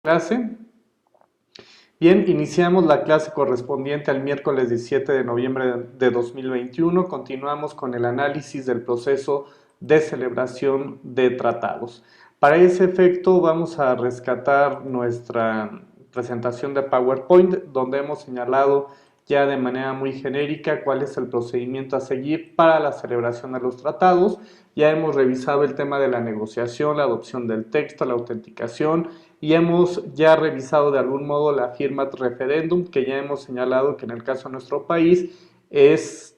clase. Bien, iniciamos la clase correspondiente al miércoles 17 de noviembre de 2021. Continuamos con el análisis del proceso de celebración de tratados. Para ese efecto vamos a rescatar nuestra presentación de PowerPoint, donde hemos señalado ya de manera muy genérica cuál es el procedimiento a seguir para la celebración de los tratados. Ya hemos revisado el tema de la negociación, la adopción del texto, la autenticación y hemos ya revisado de algún modo la firma referéndum, que ya hemos señalado que en el caso de nuestro país es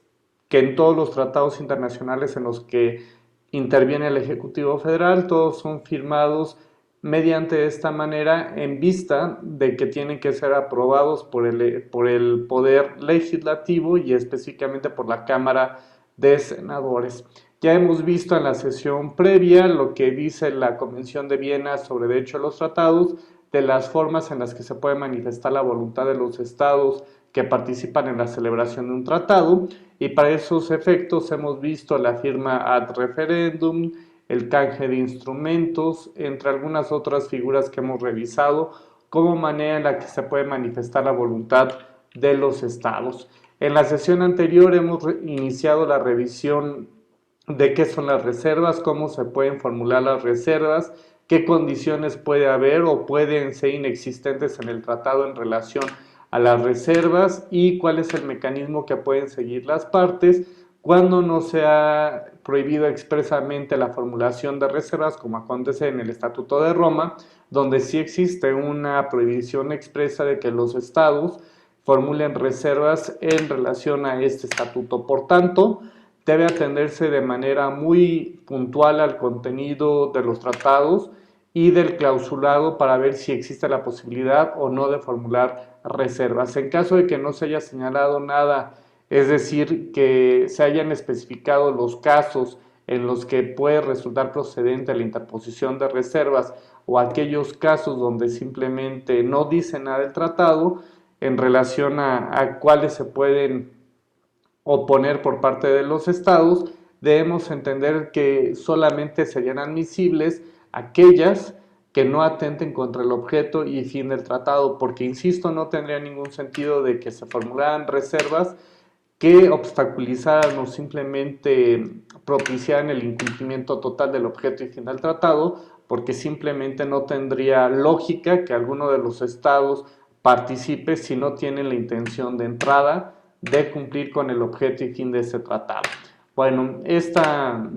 que en todos los tratados internacionales en los que interviene el Ejecutivo Federal, todos son firmados mediante esta manera en vista de que tienen que ser aprobados por el Poder Legislativo y específicamente por la Cámara de Senadores. Ya hemos visto en la sesión previa lo que dice la Convención de Viena sobre Derecho a los Tratados, de las formas en las que se puede manifestar la voluntad de los estados que participan en la celebración de un tratado, y para esos efectos hemos visto la firma ad referendum, el canje de instrumentos, entre algunas otras figuras que hemos revisado como manera en la que se puede manifestar la voluntad de los estados. En la sesión anterior hemos iniciado la revisión de qué son las reservas, cómo se pueden formular las reservas, qué condiciones puede haber o pueden ser inexistentes en el tratado en relación a las reservas y cuál es el mecanismo que pueden seguir las partes cuando no se ha prohibido expresamente la formulación de reservas, como acontece en el Estatuto de Roma, donde sí existe una prohibición expresa de que los estados formulen reservas en relación a este estatuto. Por tanto, debe atenderse de manera muy puntual al contenido de los tratados y del clausulado para ver si existe la posibilidad o no de formular reservas. En caso de que no se haya señalado nada, es decir, que se hayan especificado los casos en los que puede resultar procedente la interposición de reservas o aquellos casos donde simplemente no dice nada del tratado en relación a cuáles se pueden oponer por parte de los estados, debemos entender que solamente serían admisibles aquellas que no atenten contra el objeto y fin del tratado, porque, insisto, no tendría ningún sentido de que se formularan reservas que obstaculizaran o simplemente propiciaran el incumplimiento total del objeto y fin del tratado, porque simplemente no tendría lógica que alguno de los estados participe si no tienen la intención de entrada de cumplir con el objeto y fin de ese tratado. Bueno, esta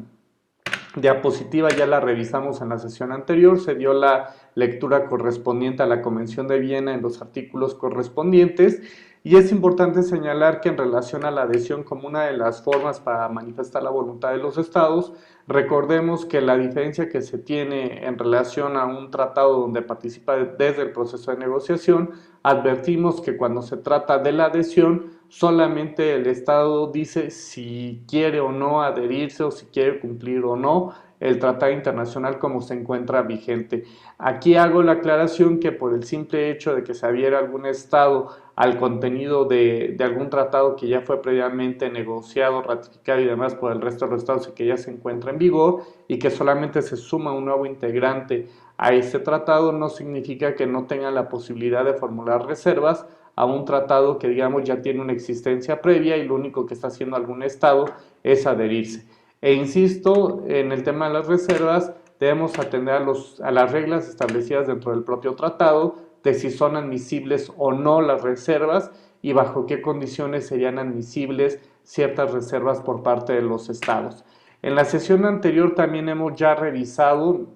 diapositiva ya la revisamos en la sesión anterior, se dio la lectura correspondiente a la Convención de Viena en los artículos correspondientes, y es importante señalar que en relación a la adhesión como una de las formas para manifestar la voluntad de los estados, recordemos que la diferencia que se tiene en relación a un tratado donde participa desde el proceso de negociación, advertimos que cuando se trata de la adhesión, solamente el Estado dice si quiere o no adherirse o si quiere cumplir o no el tratado internacional como se encuentra vigente. Aquí hago la aclaración que por el simple hecho de que se adhiera algún Estado al contenido de algún tratado que ya fue previamente negociado, ratificado y demás por el resto de los Estados y que ya se encuentra en vigor y que solamente se suma un nuevo integrante a este tratado, no significa que no tenga la posibilidad de formular reservas a un tratado que, digamos, ya tiene una existencia previa y lo único que está haciendo algún Estado es adherirse. E insisto, en el tema de las reservas debemos atender a las reglas establecidas dentro del propio tratado de si son admisibles o no las reservas y bajo qué condiciones serían admisibles ciertas reservas por parte de los estados. En la sesión anterior también hemos ya revisado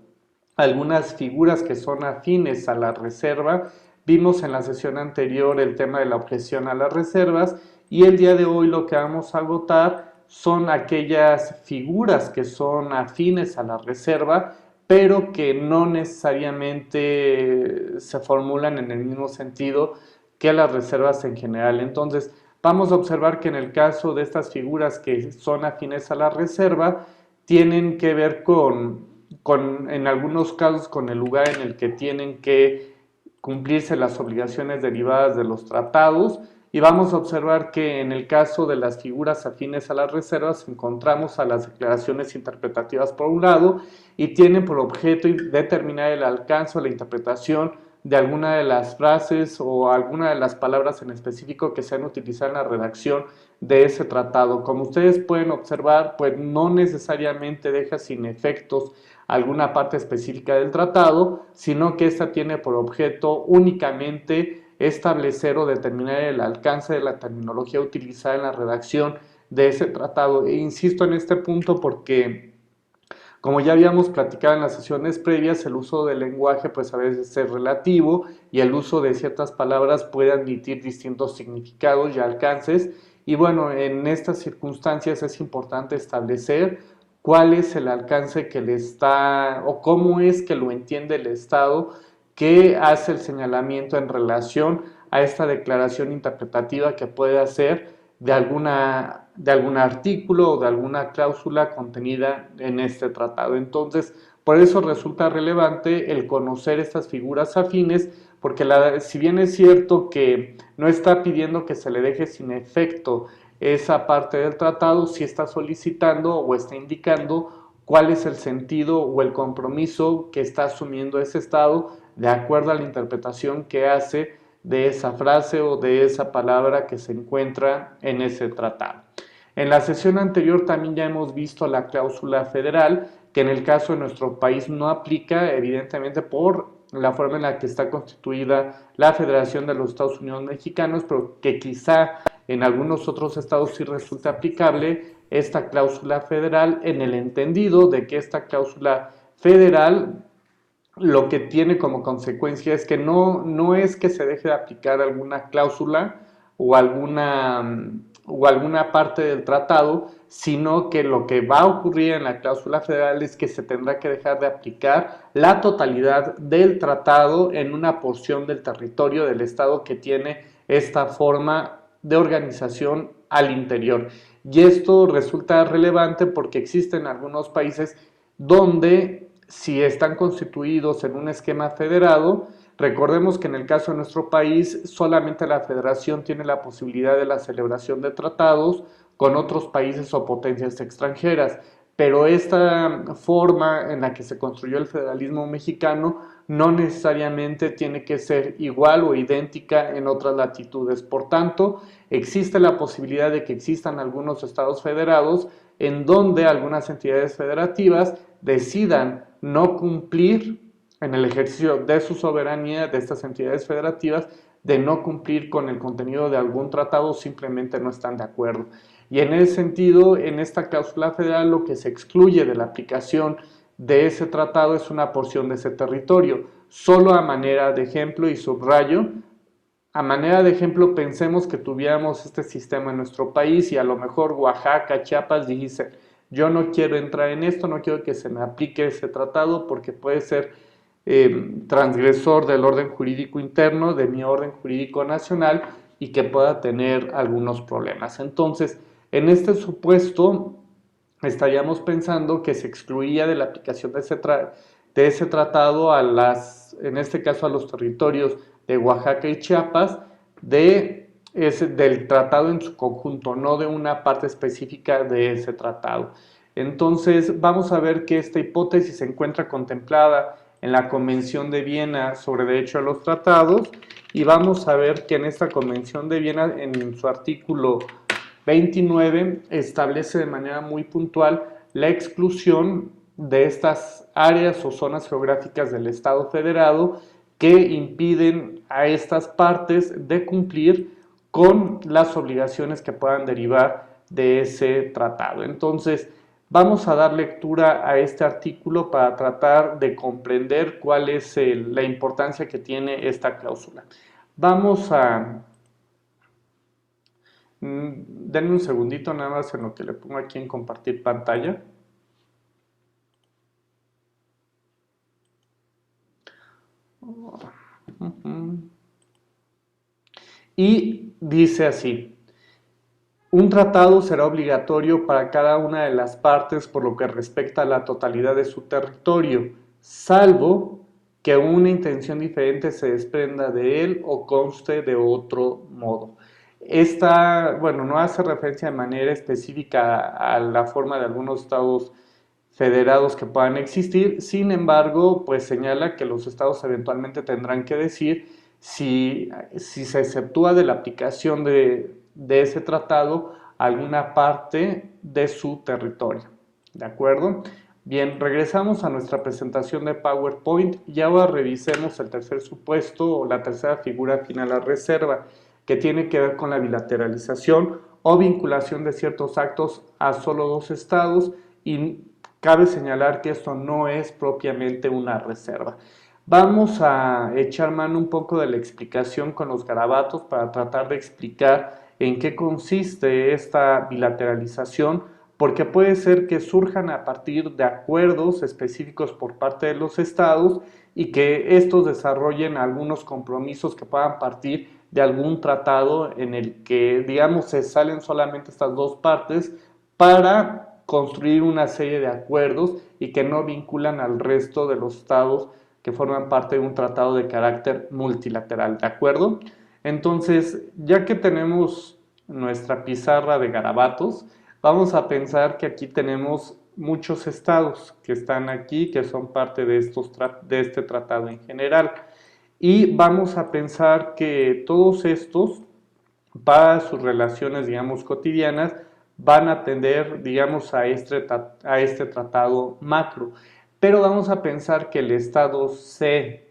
algunas figuras que son afines a la reserva. Vimos en la sesión anterior el tema de la objeción a las reservas y el día de hoy lo que vamos a agotar son aquellas figuras que son afines a la reserva, pero que no necesariamente se formulan en el mismo sentido que las reservas en general. Entonces, vamos a observar que en el caso de estas figuras que son afines a la reserva, tienen que ver en algunos casos, con el lugar en el que tienen que cumplirse las obligaciones derivadas de los tratados, y vamos a observar que en el caso de las figuras afines a las reservas encontramos a las declaraciones interpretativas por un lado y tienen por objeto determinar el alcance o la interpretación de alguna de las frases o alguna de las palabras en específico que se han utilizado en la redacción de ese tratado. Como ustedes pueden observar, pues no necesariamente deja sin efectos alguna parte específica del tratado, sino que ésta tiene por objeto únicamente establecer o determinar el alcance de la terminología utilizada en la redacción de ese tratado. E insisto en este punto porque, como ya habíamos platicado en las sesiones previas, el uso del lenguaje pues a veces es relativo y el uso de ciertas palabras puede admitir distintos significados y alcances. Y bueno, en estas circunstancias es importante establecer cuál es el alcance que le está o cómo es que lo entiende el Estado que hace el señalamiento en relación a esta declaración interpretativa que puede hacer de algún artículo o de alguna cláusula contenida en este tratado. Entonces, por eso resulta relevante el conocer estas figuras afines, porque si bien es cierto que no está pidiendo que se le deje sin efecto esa parte del tratado, sí está solicitando o está indicando cuál es el sentido o el compromiso que está asumiendo ese Estado de acuerdo a la interpretación que hace de esa frase o de esa palabra que se encuentra en ese tratado. En la sesión anterior también ya hemos visto la cláusula federal, que en el caso de nuestro país no aplica, evidentemente por la forma en la que está constituida la Federación de los Estados Unidos Mexicanos, pero que quizá en algunos otros estados sí resulta aplicable esta cláusula federal, en el entendido de que esta cláusula federal lo que tiene como consecuencia es que no es que se deje de aplicar alguna cláusula o alguna parte del tratado, sino que lo que va a ocurrir en la cláusula federal es que se tendrá que dejar de aplicar la totalidad del tratado en una porción del territorio del Estado que tiene esta forma de organización al interior. Y esto resulta relevante porque existen algunos países donde, si están constituidos en un esquema federado, recordemos que en el caso de nuestro país solamente la federación tiene la posibilidad de la celebración de tratados con otros países o potencias extranjeras, pero esta forma en la que se construyó el federalismo mexicano no necesariamente tiene que ser igual o idéntica en otras latitudes. Por tanto, existe la posibilidad de que existan algunos estados federados en donde algunas entidades federativas decidan no cumplir en el ejercicio de su soberanía de estas entidades federativas, de no cumplir con el contenido de algún tratado, simplemente no están de acuerdo. Y en ese sentido, en esta cláusula federal, lo que se excluye de la aplicación de ese tratado es una porción de ese territorio. Solo a manera de ejemplo, y subrayo, a manera de ejemplo, pensemos que tuviéramos este sistema en nuestro país y a lo mejor Oaxaca, Chiapas dice, yo no quiero entrar en esto, no quiero que se me aplique ese tratado porque puede ser transgresor del orden jurídico interno, de mi orden jurídico nacional y que pueda tener algunos problemas. Entonces, en este supuesto, estaríamos pensando que se excluía de la aplicación de ese tratado en este caso a los territorios de Oaxaca y Chiapas, del tratado en su conjunto, no de una parte específica de ese tratado. Entonces, vamos a ver que esta hipótesis se encuentra contemplada en la Convención de Viena sobre Derecho a los Tratados y vamos a ver que en esta Convención de Viena, en su artículo 29, establece de manera muy puntual la exclusión de estas áreas o zonas geográficas del Estado federado que impiden a estas partes de cumplir con las obligaciones que puedan derivar de ese tratado. Entonces, vamos a dar lectura a este artículo para tratar de comprender cuál es la importancia que tiene esta cláusula. Vamos a... denme un segundito nada más en lo que le pongo aquí en compartir pantalla. Y dice así: un tratado será obligatorio para cada una de las partes por lo que respecta a la totalidad de su territorio, salvo que una intención diferente se desprenda de él o conste de otro modo. Esta, bueno, no hace referencia de manera específica a la forma de algunos estados federados que puedan existir. Sin embargo, pues señala que los estados eventualmente tendrán que decir si se exceptúa de la aplicación de ese tratado alguna parte de su territorio. ¿De acuerdo? Bien, regresamos a nuestra presentación de PowerPoint y ahora revisemos el tercer supuesto o la tercera figura final, la reserva, que tiene que ver con la bilateralización o vinculación de ciertos actos a solo dos estados, y cabe señalar que esto no es propiamente una reserva. Vamos a echar mano un poco de la explicación con los garabatos para tratar de explicar en qué consiste esta bilateralización, porque puede ser que surjan a partir de acuerdos específicos por parte de los estados y que estos desarrollen algunos compromisos que puedan partir de algún tratado en el que, digamos, se salen solamente estas dos partes para construir una serie de acuerdos y que no vinculan al resto de los estados que forman parte de un tratado de carácter multilateral, ¿de acuerdo? Entonces, ya que tenemos nuestra pizarra de garabatos, vamos a pensar que aquí tenemos muchos estados que están aquí, que son parte de este tratado en general. Y vamos a pensar que todos estos, para sus relaciones, digamos, cotidianas, van a atender, digamos, a este tratado macro. Pero vamos a pensar que el estado C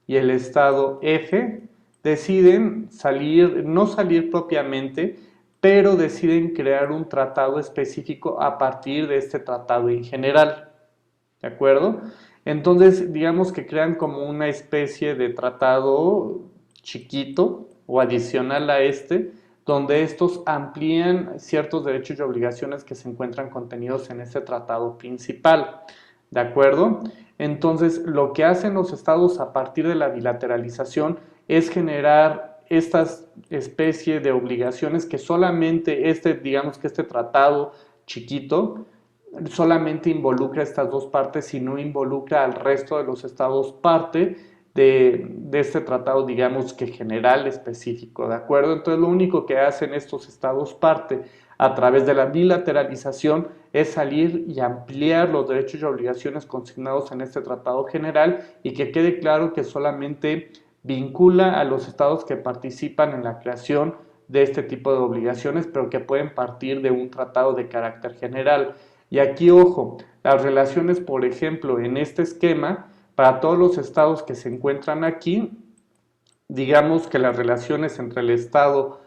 y el estado F deciden salir, no salir propiamente, pero deciden crear un tratado específico a partir de este tratado en general. ¿De acuerdo? Entonces, digamos que crean como una especie de tratado chiquito o adicional a este, donde estos amplían ciertos derechos y obligaciones que se encuentran contenidos en este tratado principal. ¿De acuerdo? Entonces, lo que hacen los estados a partir de la bilateralización es generar estas especies de obligaciones que solamente digamos que este tratado chiquito solamente involucra estas dos partes y no involucra al resto de los estados parte de este tratado, digamos que general específico, ¿de acuerdo? Entonces lo único que hacen estos estados parte a través de la bilateralización es salir y ampliar los derechos y obligaciones consignados en este tratado general, y que quede claro que solamente vincula a los estados que participan en la creación de este tipo de obligaciones, pero que pueden partir de un tratado de carácter general. Y aquí, ojo, las relaciones, por ejemplo, en este esquema, para todos los estados que se encuentran aquí, digamos que las relaciones entre el estado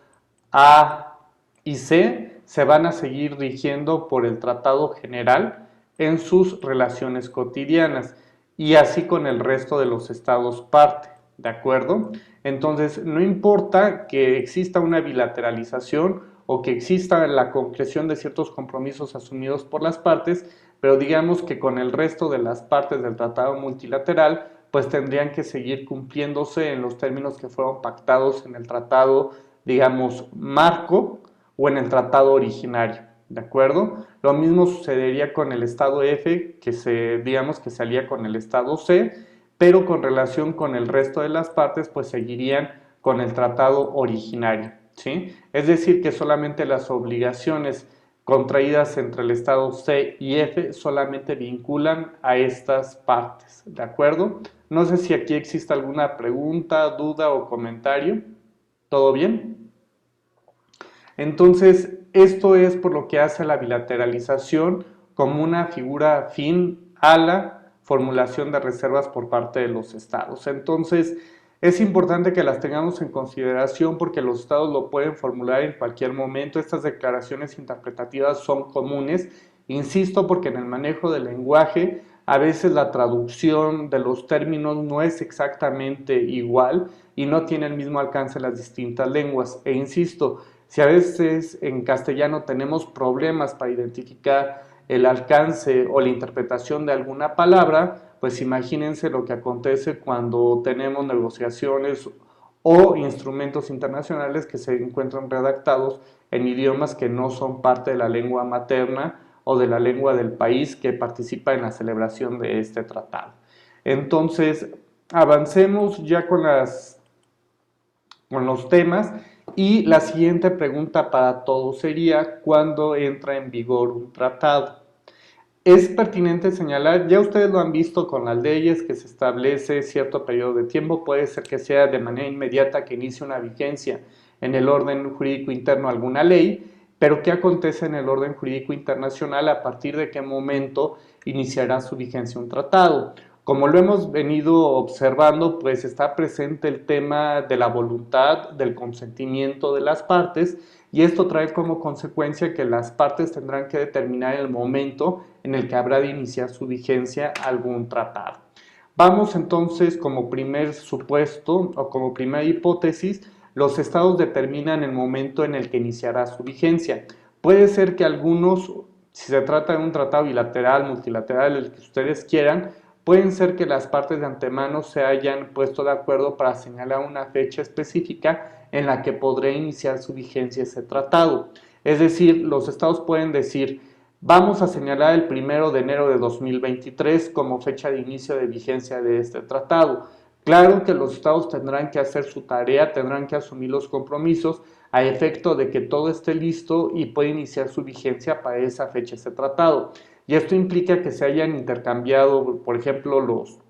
A y C se van a seguir rigiendo por el tratado general en sus relaciones cotidianas, y así con el resto de los estados parte, ¿de acuerdo? Entonces, no importa que exista una bilateralización o que exista la concreción de ciertos compromisos asumidos por las partes, pero digamos que con el resto de las partes del tratado multilateral, pues tendrían que seguir cumpliéndose en los términos que fueron pactados en el tratado, digamos, marco o en el tratado originario, ¿de acuerdo? Lo mismo sucedería con el estado F, digamos que se alía con el estado C, pero con relación con el resto de las partes, pues seguirían con el tratado originario, ¿sí? Es decir, que solamente las obligaciones contraídas entre el estado C y F solamente vinculan a estas partes, ¿de acuerdo? No sé si aquí existe alguna pregunta, duda o comentario. ¿Todo bien? Entonces, esto es por lo que hace la bilateralización como una figura afín a la formulación de reservas por parte de los estados. Entonces, es importante que las tengamos en consideración porque los estados lo pueden formular en cualquier momento. Estas declaraciones interpretativas son comunes, insisto, porque en el manejo del lenguaje a veces la traducción de los términos no es exactamente igual y no tiene el mismo alcance en las distintas lenguas. E insisto, si a veces en castellano tenemos problemas para identificar el alcance o la interpretación de alguna palabra, pues imagínense lo que acontece cuando tenemos negociaciones o instrumentos internacionales que se encuentran redactados en idiomas que no son parte de la lengua materna o de la lengua del país que participa en la celebración de este tratado. Entonces, avancemos ya con los temas, y la siguiente pregunta para todos sería: ¿cuándo entra en vigor un tratado? Es pertinente señalar, ya ustedes lo han visto con las leyes, que se establece cierto periodo de tiempo, puede ser que sea de manera inmediata que inicie una vigencia en el orden jurídico interno alguna ley, pero ¿qué acontece en el orden jurídico internacional? ¿A partir de qué momento iniciará su vigencia un tratado? Como lo hemos venido observando, pues está presente el tema de la voluntad, del consentimiento de las partes, y esto trae como consecuencia que las partes tendrán que determinar el momento en el que habrá de iniciar su vigencia algún tratado. Vamos entonces como primer supuesto o como primera hipótesis, los estados determinan el momento en el que iniciará su vigencia. Puede ser que algunos, si se trata de un tratado bilateral, multilateral, el que ustedes quieran, pueden ser que las partes de antemano se hayan puesto de acuerdo para señalar una fecha específica en la que podrá iniciar su vigencia ese tratado. Es decir, los estados pueden decir, vamos a señalar el 1 de enero de 2023 como fecha de inicio de vigencia de este tratado. Claro que los estados tendrán que hacer su tarea, tendrán que asumir los compromisos a efecto de que todo esté listo y pueda iniciar su vigencia para esa fecha ese tratado. Y esto implica que se hayan intercambiado, por ejemplo, los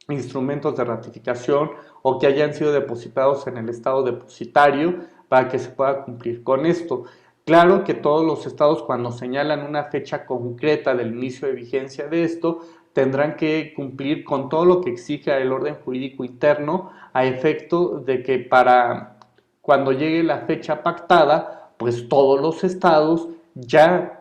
instrumentos de ratificación o que hayan sido depositados en el estado depositario para que se pueda cumplir con esto. Claro que todos los estados, cuando señalan una fecha concreta del inicio de vigencia de esto, tendrán que cumplir con todo lo que exige el orden jurídico interno a efecto de que para cuando llegue la fecha pactada, pues todos los estados ya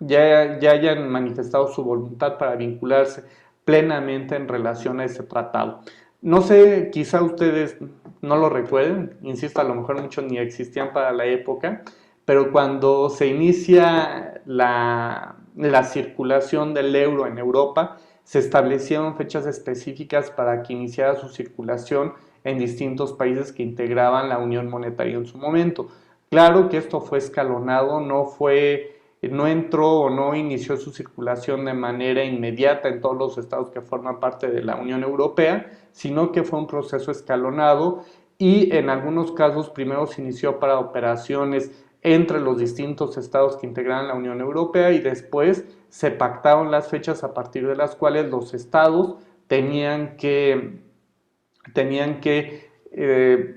ya hayan manifestado su voluntad para vincularse plenamente en relación a ese tratado. No sé, quizá ustedes no lo recuerden, insisto, a lo mejor muchos ni existían para la época, pero cuando se inicia la circulación del euro en Europa, se establecieron fechas específicas para que iniciara su circulación en distintos países que integraban la Unión Monetaria en su momento. Claro que esto fue escalonado, no entró o no inició su circulación de manera inmediata en todos los estados que forman parte de la Unión Europea, sino que fue un proceso escalonado y en algunos casos primero se inició para operaciones entre los distintos estados que integraban la Unión Europea y después se pactaron las fechas a partir de las cuales los estados tenían que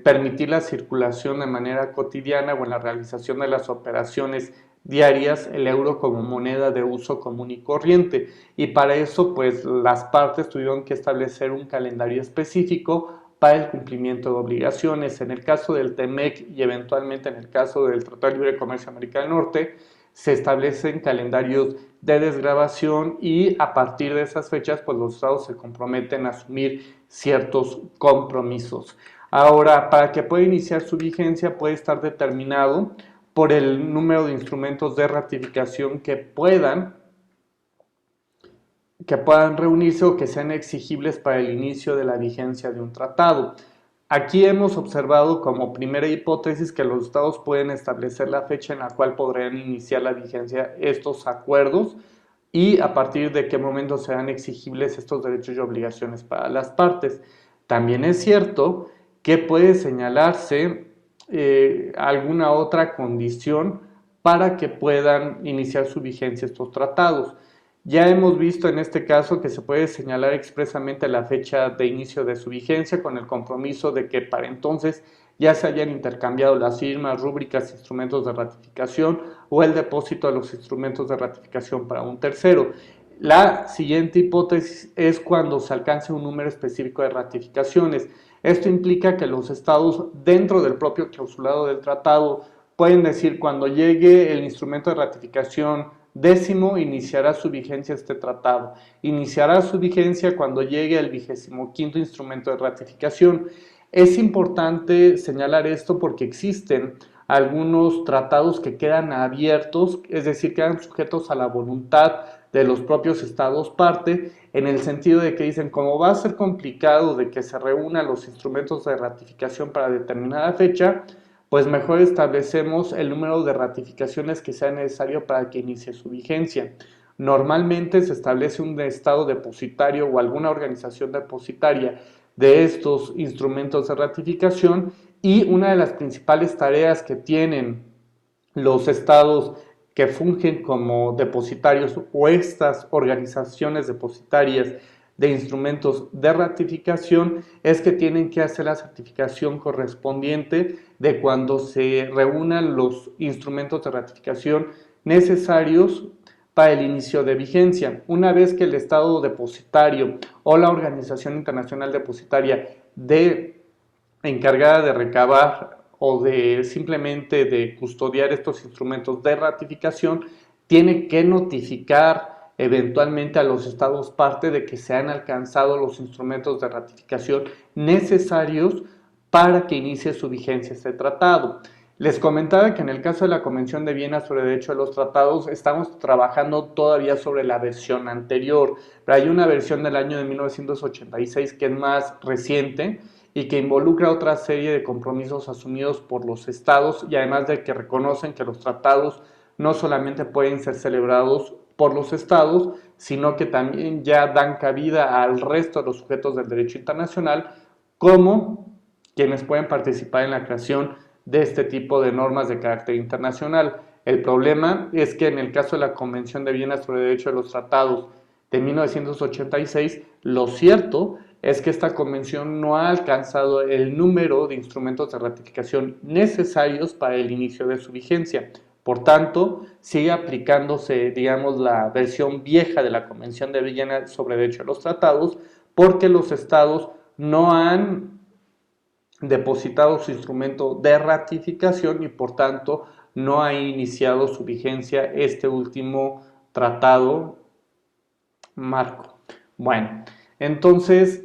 permitir la circulación de manera cotidiana o en la realización de las operaciones diarias el euro como moneda de uso común y corriente, y para eso pues las partes tuvieron que establecer un calendario específico para el cumplimiento de obligaciones. En el caso del TEMEC y eventualmente en el caso del Tratado de Libre Comercio de América del Norte, se establecen calendarios de desgravación y a partir de esas fechas pues los estados se comprometen a asumir ciertos compromisos. Ahora, para que pueda iniciar su vigencia puede estar determinado por el número de instrumentos de ratificación que puedan reunirse o que sean exigibles para el inicio de la vigencia de un tratado. Aquí hemos observado como primera hipótesis que los estados pueden establecer la fecha en la cual podrían iniciar la vigencia estos acuerdos y a partir de qué momento serán exigibles estos derechos y obligaciones para las partes. También es cierto que puede señalarse alguna otra condición para que puedan iniciar su vigencia estos tratados. Ya hemos visto en este caso que se puede señalar expresamente la fecha de inicio de su vigencia con el compromiso de que para entonces ya se hayan intercambiado las firmas, rúbricas, instrumentos de ratificación o el depósito de los instrumentos de ratificación para un tercero. La siguiente hipótesis es cuando se alcance un número específico de ratificaciones. Esto implica que los estados dentro del propio clausulado del tratado pueden decir cuando llegue el instrumento de ratificación 10º, iniciará su vigencia este tratado. Iniciará su vigencia cuando llegue el 25º instrumento de ratificación. Es importante señalar esto porque existen algunos tratados que quedan abiertos, es decir, quedan sujetos a la voluntad de los propios estados parte, en el sentido de que dicen, como va a ser complicado de que se reúnan los instrumentos de ratificación para determinada fecha, pues mejor establecemos el número de ratificaciones que sea necesario para que inicie su vigencia. Normalmente se establece un estado depositario o alguna organización depositaria de estos instrumentos de ratificación y una de las principales tareas que tienen los estados que fungen como depositarios o estas organizaciones depositarias de instrumentos de ratificación es que tienen que hacer la certificación correspondiente de cuando se reúnan los instrumentos de ratificación necesarios para el inicio de vigencia. Una vez que el Estado depositario o la Organización Internacional Depositaria encargada de recabar o de simplemente de custodiar estos instrumentos de ratificación, tiene que notificar eventualmente a los estados parte de que se han alcanzado los instrumentos de ratificación necesarios para que inicie su vigencia este tratado. Les comentaba que en el caso de la Convención de Viena sobre Derecho de los Tratados estamos trabajando todavía sobre la versión anterior, pero hay una versión del año de 1986 que es más reciente y que involucra otra serie de compromisos asumidos por los estados y además de que reconocen que los tratados no solamente pueden ser celebrados por los estados, sino que también ya dan cabida al resto de los sujetos del derecho internacional como quienes pueden participar en la creación de este tipo de normas de carácter internacional. El problema es que en el caso de la Convención de Viena sobre Derecho de los Tratados de 1986, lo cierto es que esta convención no ha alcanzado el número de instrumentos de ratificación necesarios para el inicio de su vigencia. Por tanto, sigue aplicándose, digamos, la versión vieja de la Convención de Viena sobre Derecho de los Tratados, porque los estados no han depositado su instrumento de ratificación y por tanto no ha iniciado su vigencia este último tratado marco. Bueno, entonces,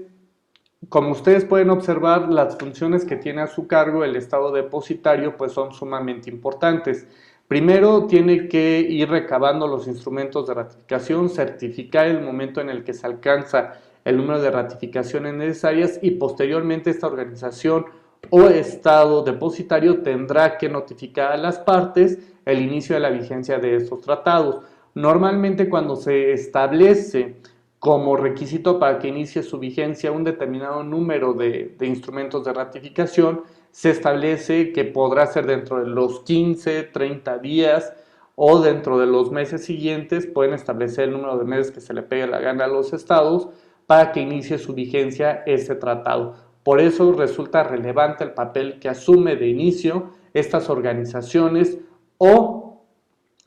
como ustedes pueden observar, las funciones que tiene a su cargo el estado depositario pues son sumamente importantes. Primero tiene que ir recabando los instrumentos de ratificación, certificar el momento en el que se alcanza el número de ratificaciones necesarias y posteriormente esta organización o estado depositario tendrá que notificar a las partes el inicio de la vigencia de estos tratados. Normalmente cuando se establece como requisito para que inicie su vigencia un determinado número de instrumentos de ratificación, se establece que podrá ser dentro de los 15, 30 días o dentro de los meses siguientes, pueden establecer el número de meses que se le pegue la gana a los estados para que inicie su vigencia ese tratado. Por eso resulta relevante el papel que asume de inicio estas organizaciones o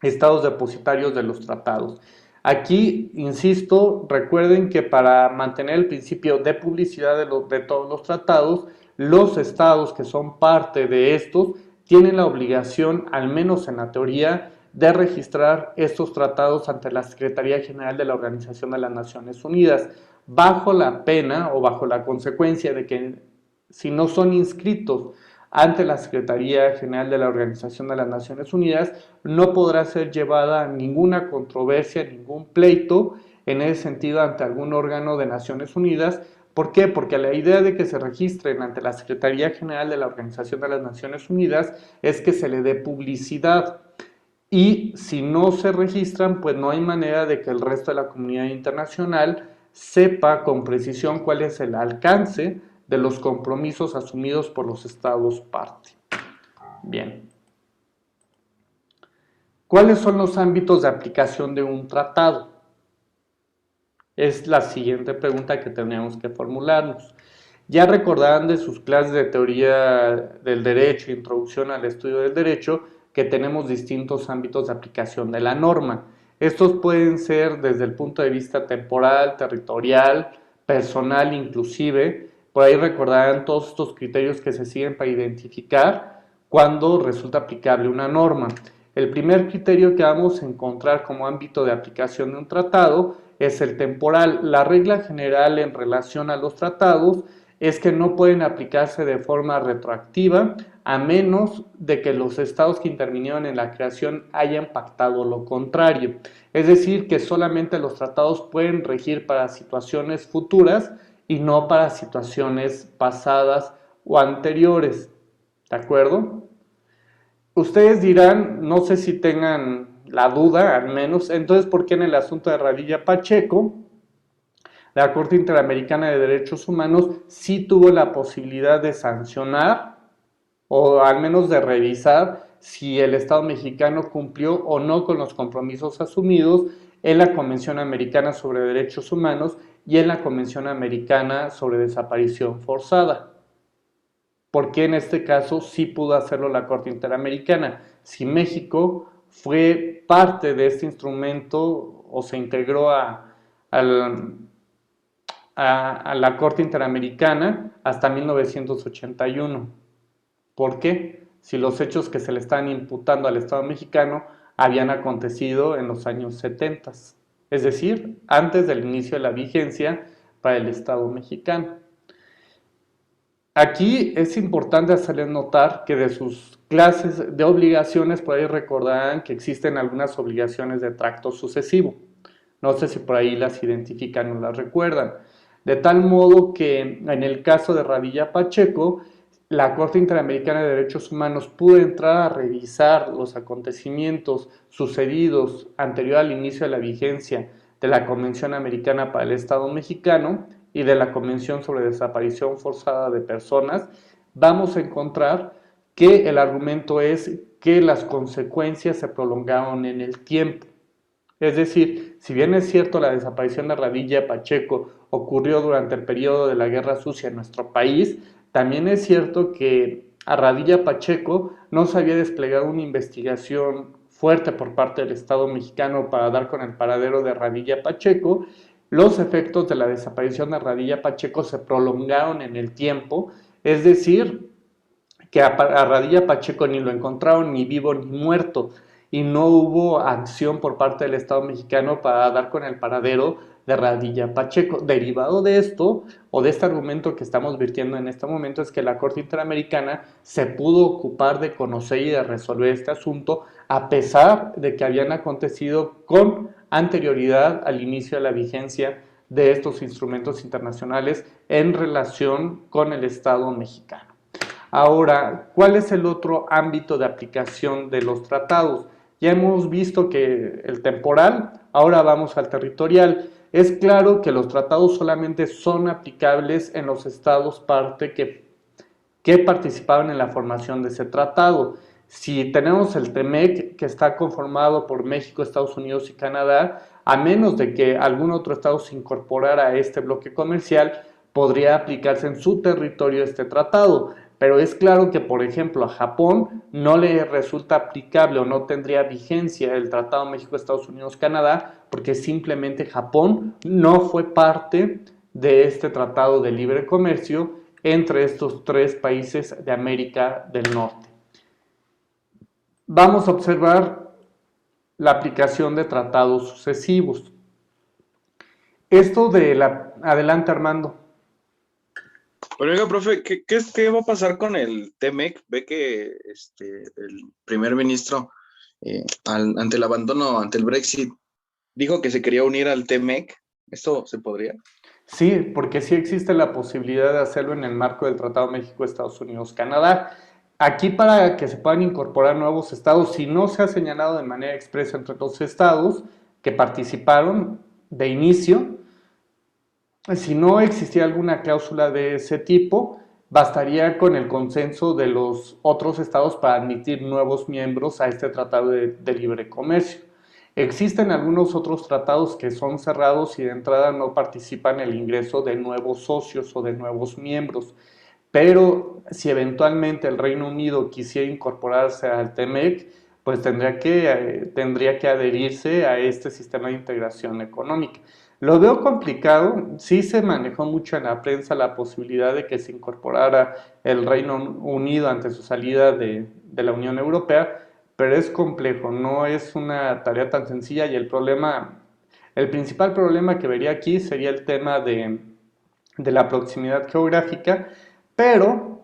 estados depositarios de los tratados. Aquí, insisto, recuerden que para mantener el principio de publicidad de todos los tratados, los estados que son parte de estos tienen la obligación, al menos en la teoría, de registrar estos tratados ante la Secretaría General de la Organización de las Naciones Unidas, bajo la pena o bajo la consecuencia de que si no son inscritos ante la Secretaría General de la Organización de las Naciones Unidas, no podrá ser llevada ninguna controversia, ningún pleito en ese sentido ante algún órgano de Naciones Unidas. ¿Por qué? Porque la idea de que se registren ante la Secretaría General de la Organización de las Naciones Unidas es que se le dé publicidad. Y si no se registran, pues no hay manera de que el resto de la comunidad internacional sepa con precisión cuál es el alcance de los compromisos asumidos por los estados parte. Bien. ¿Cuáles son los ámbitos de aplicación de un tratado? Es la siguiente pregunta que tenemos que formularnos. Ya recordarán de sus clases de teoría del derecho, introducción al estudio del derecho, que tenemos distintos ámbitos de aplicación de la norma. Estos pueden ser desde el punto de vista temporal, territorial, personal inclusive. Por ahí recordarán todos estos criterios que se siguen para identificar cuando resulta aplicable una norma. El primer criterio que vamos a encontrar como ámbito de aplicación de un tratado es el temporal. La regla general en relación a los tratados es que no pueden aplicarse de forma retroactiva a menos de que los estados que intervinieron en la creación hayan pactado lo contrario. Es decir, que solamente los tratados pueden regir para situaciones futuras y no para situaciones pasadas o anteriores. ¿De acuerdo? Ustedes dirán, no sé si tengan la duda al menos, entonces, ¿por qué en el asunto de Radilla Pacheco la Corte Interamericana de Derechos Humanos sí tuvo la posibilidad de sancionar o al menos de revisar si el Estado mexicano cumplió o no con los compromisos asumidos en la Convención Americana sobre Derechos Humanos y en la Convención Americana sobre Desaparición Forzada. ¿Por qué en este caso sí pudo hacerlo la Corte Interamericana? Si México fue parte de este instrumento o se integró al, a la Corte Interamericana hasta 1981. ¿Por qué? Si los hechos que se le están imputando al Estado mexicano habían acontecido en los años 70, es decir, antes del inicio de la vigencia para el Estado mexicano. Aquí es importante hacerles notar que de sus clases de obligaciones, por ahí recordarán que existen algunas obligaciones de tracto sucesivo. No sé si por ahí las identifican o las recuerdan. De tal modo que en el caso de Radilla Pacheco, la Corte Interamericana de Derechos Humanos pudo entrar a revisar los acontecimientos sucedidos anterior al inicio de la vigencia de la Convención Americana para el Estado Mexicano y de la Convención sobre Desaparición Forzada de Personas. Vamos a encontrar que el argumento es que las consecuencias se prolongaron en el tiempo. Es decir, si bien es cierto la desaparición de Radilla Pacheco ocurrió durante el periodo de la Guerra Sucia en nuestro país, también es cierto que a Radilla Pacheco no se había desplegado una investigación fuerte por parte del Estado mexicano para dar con el paradero de Radilla Pacheco. Los efectos de la desaparición de Radilla Pacheco se prolongaron en el tiempo, es decir, que a Radilla Pacheco ni lo encontraron ni vivo ni muerto, y no hubo acción por parte del Estado mexicano para dar con el paradero de Radilla Pacheco. Derivado de esto, o de este argumento que estamos virtiendo en este momento, es que la Corte Interamericana se pudo ocupar de conocer y de resolver este asunto, a pesar de que habían acontecido con anterioridad al inicio de la vigencia de estos instrumentos internacionales en relación con el Estado mexicano. Ahora, ¿cuál es el otro ámbito de aplicación de los tratados? Ya hemos visto que el temporal, ahora vamos al territorial. Es claro que los tratados solamente son aplicables en los estados parte que participaron en la formación de ese tratado. Si tenemos el TEMEC, que está conformado por México, Estados Unidos y Canadá, a menos de que algún otro estado se incorporara a este bloque comercial, podría aplicarse en su territorio este tratado. Pero es claro que, por ejemplo, a Japón no le resulta aplicable o no tendría vigencia el Tratado México, Estados Unidos, Canadá, porque simplemente Japón no fue parte de este Tratado de Libre Comercio entre estos tres países de América del Norte. Vamos a observar la aplicación de tratados sucesivos. Esto de la... Adelante, Armando. Pero oiga, profe, ¿qué va a pasar con el TEMEC? Ve que el primer ministro, ante el abandono, ante el Brexit, dijo que se quería unir al TEMEC. ¿Esto se podría? Sí, porque sí existe la posibilidad de hacerlo en el marco del Tratado México, Estados Unidos, Canadá. Aquí para que se puedan incorporar nuevos estados, si no se ha señalado de manera expresa entre los estados que participaron de inicio, si no existía alguna cláusula de ese tipo, bastaría con el consenso de los otros estados para admitir nuevos miembros a este tratado de libre comercio. Existen algunos otros tratados que son cerrados y de entrada no participan en el ingreso de nuevos socios o de nuevos miembros. Pero si eventualmente el Reino Unido quisiera incorporarse al TEMEC, pues tendría que adherirse a este sistema de integración económica. Lo veo complicado, sí se manejó mucho en la prensa la posibilidad de que se incorporara el Reino Unido ante su salida de la Unión Europea, pero es complejo, no es una tarea tan sencilla y el principal problema que vería aquí sería el tema de la proximidad geográfica, pero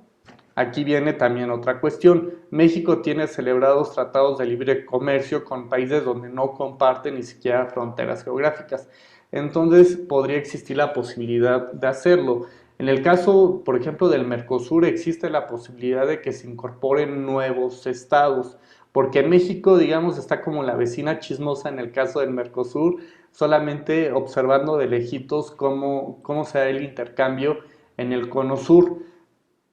aquí viene también otra cuestión. México tiene celebrados tratados de libre comercio con países donde no comparte ni siquiera fronteras geográficas. Entonces podría existir la posibilidad de hacerlo. En el caso, por ejemplo, del Mercosur, existe la posibilidad de que se incorporen nuevos estados, porque México, digamos, está como la vecina chismosa en el caso del Mercosur, solamente observando de lejitos cómo se da el intercambio en el cono sur.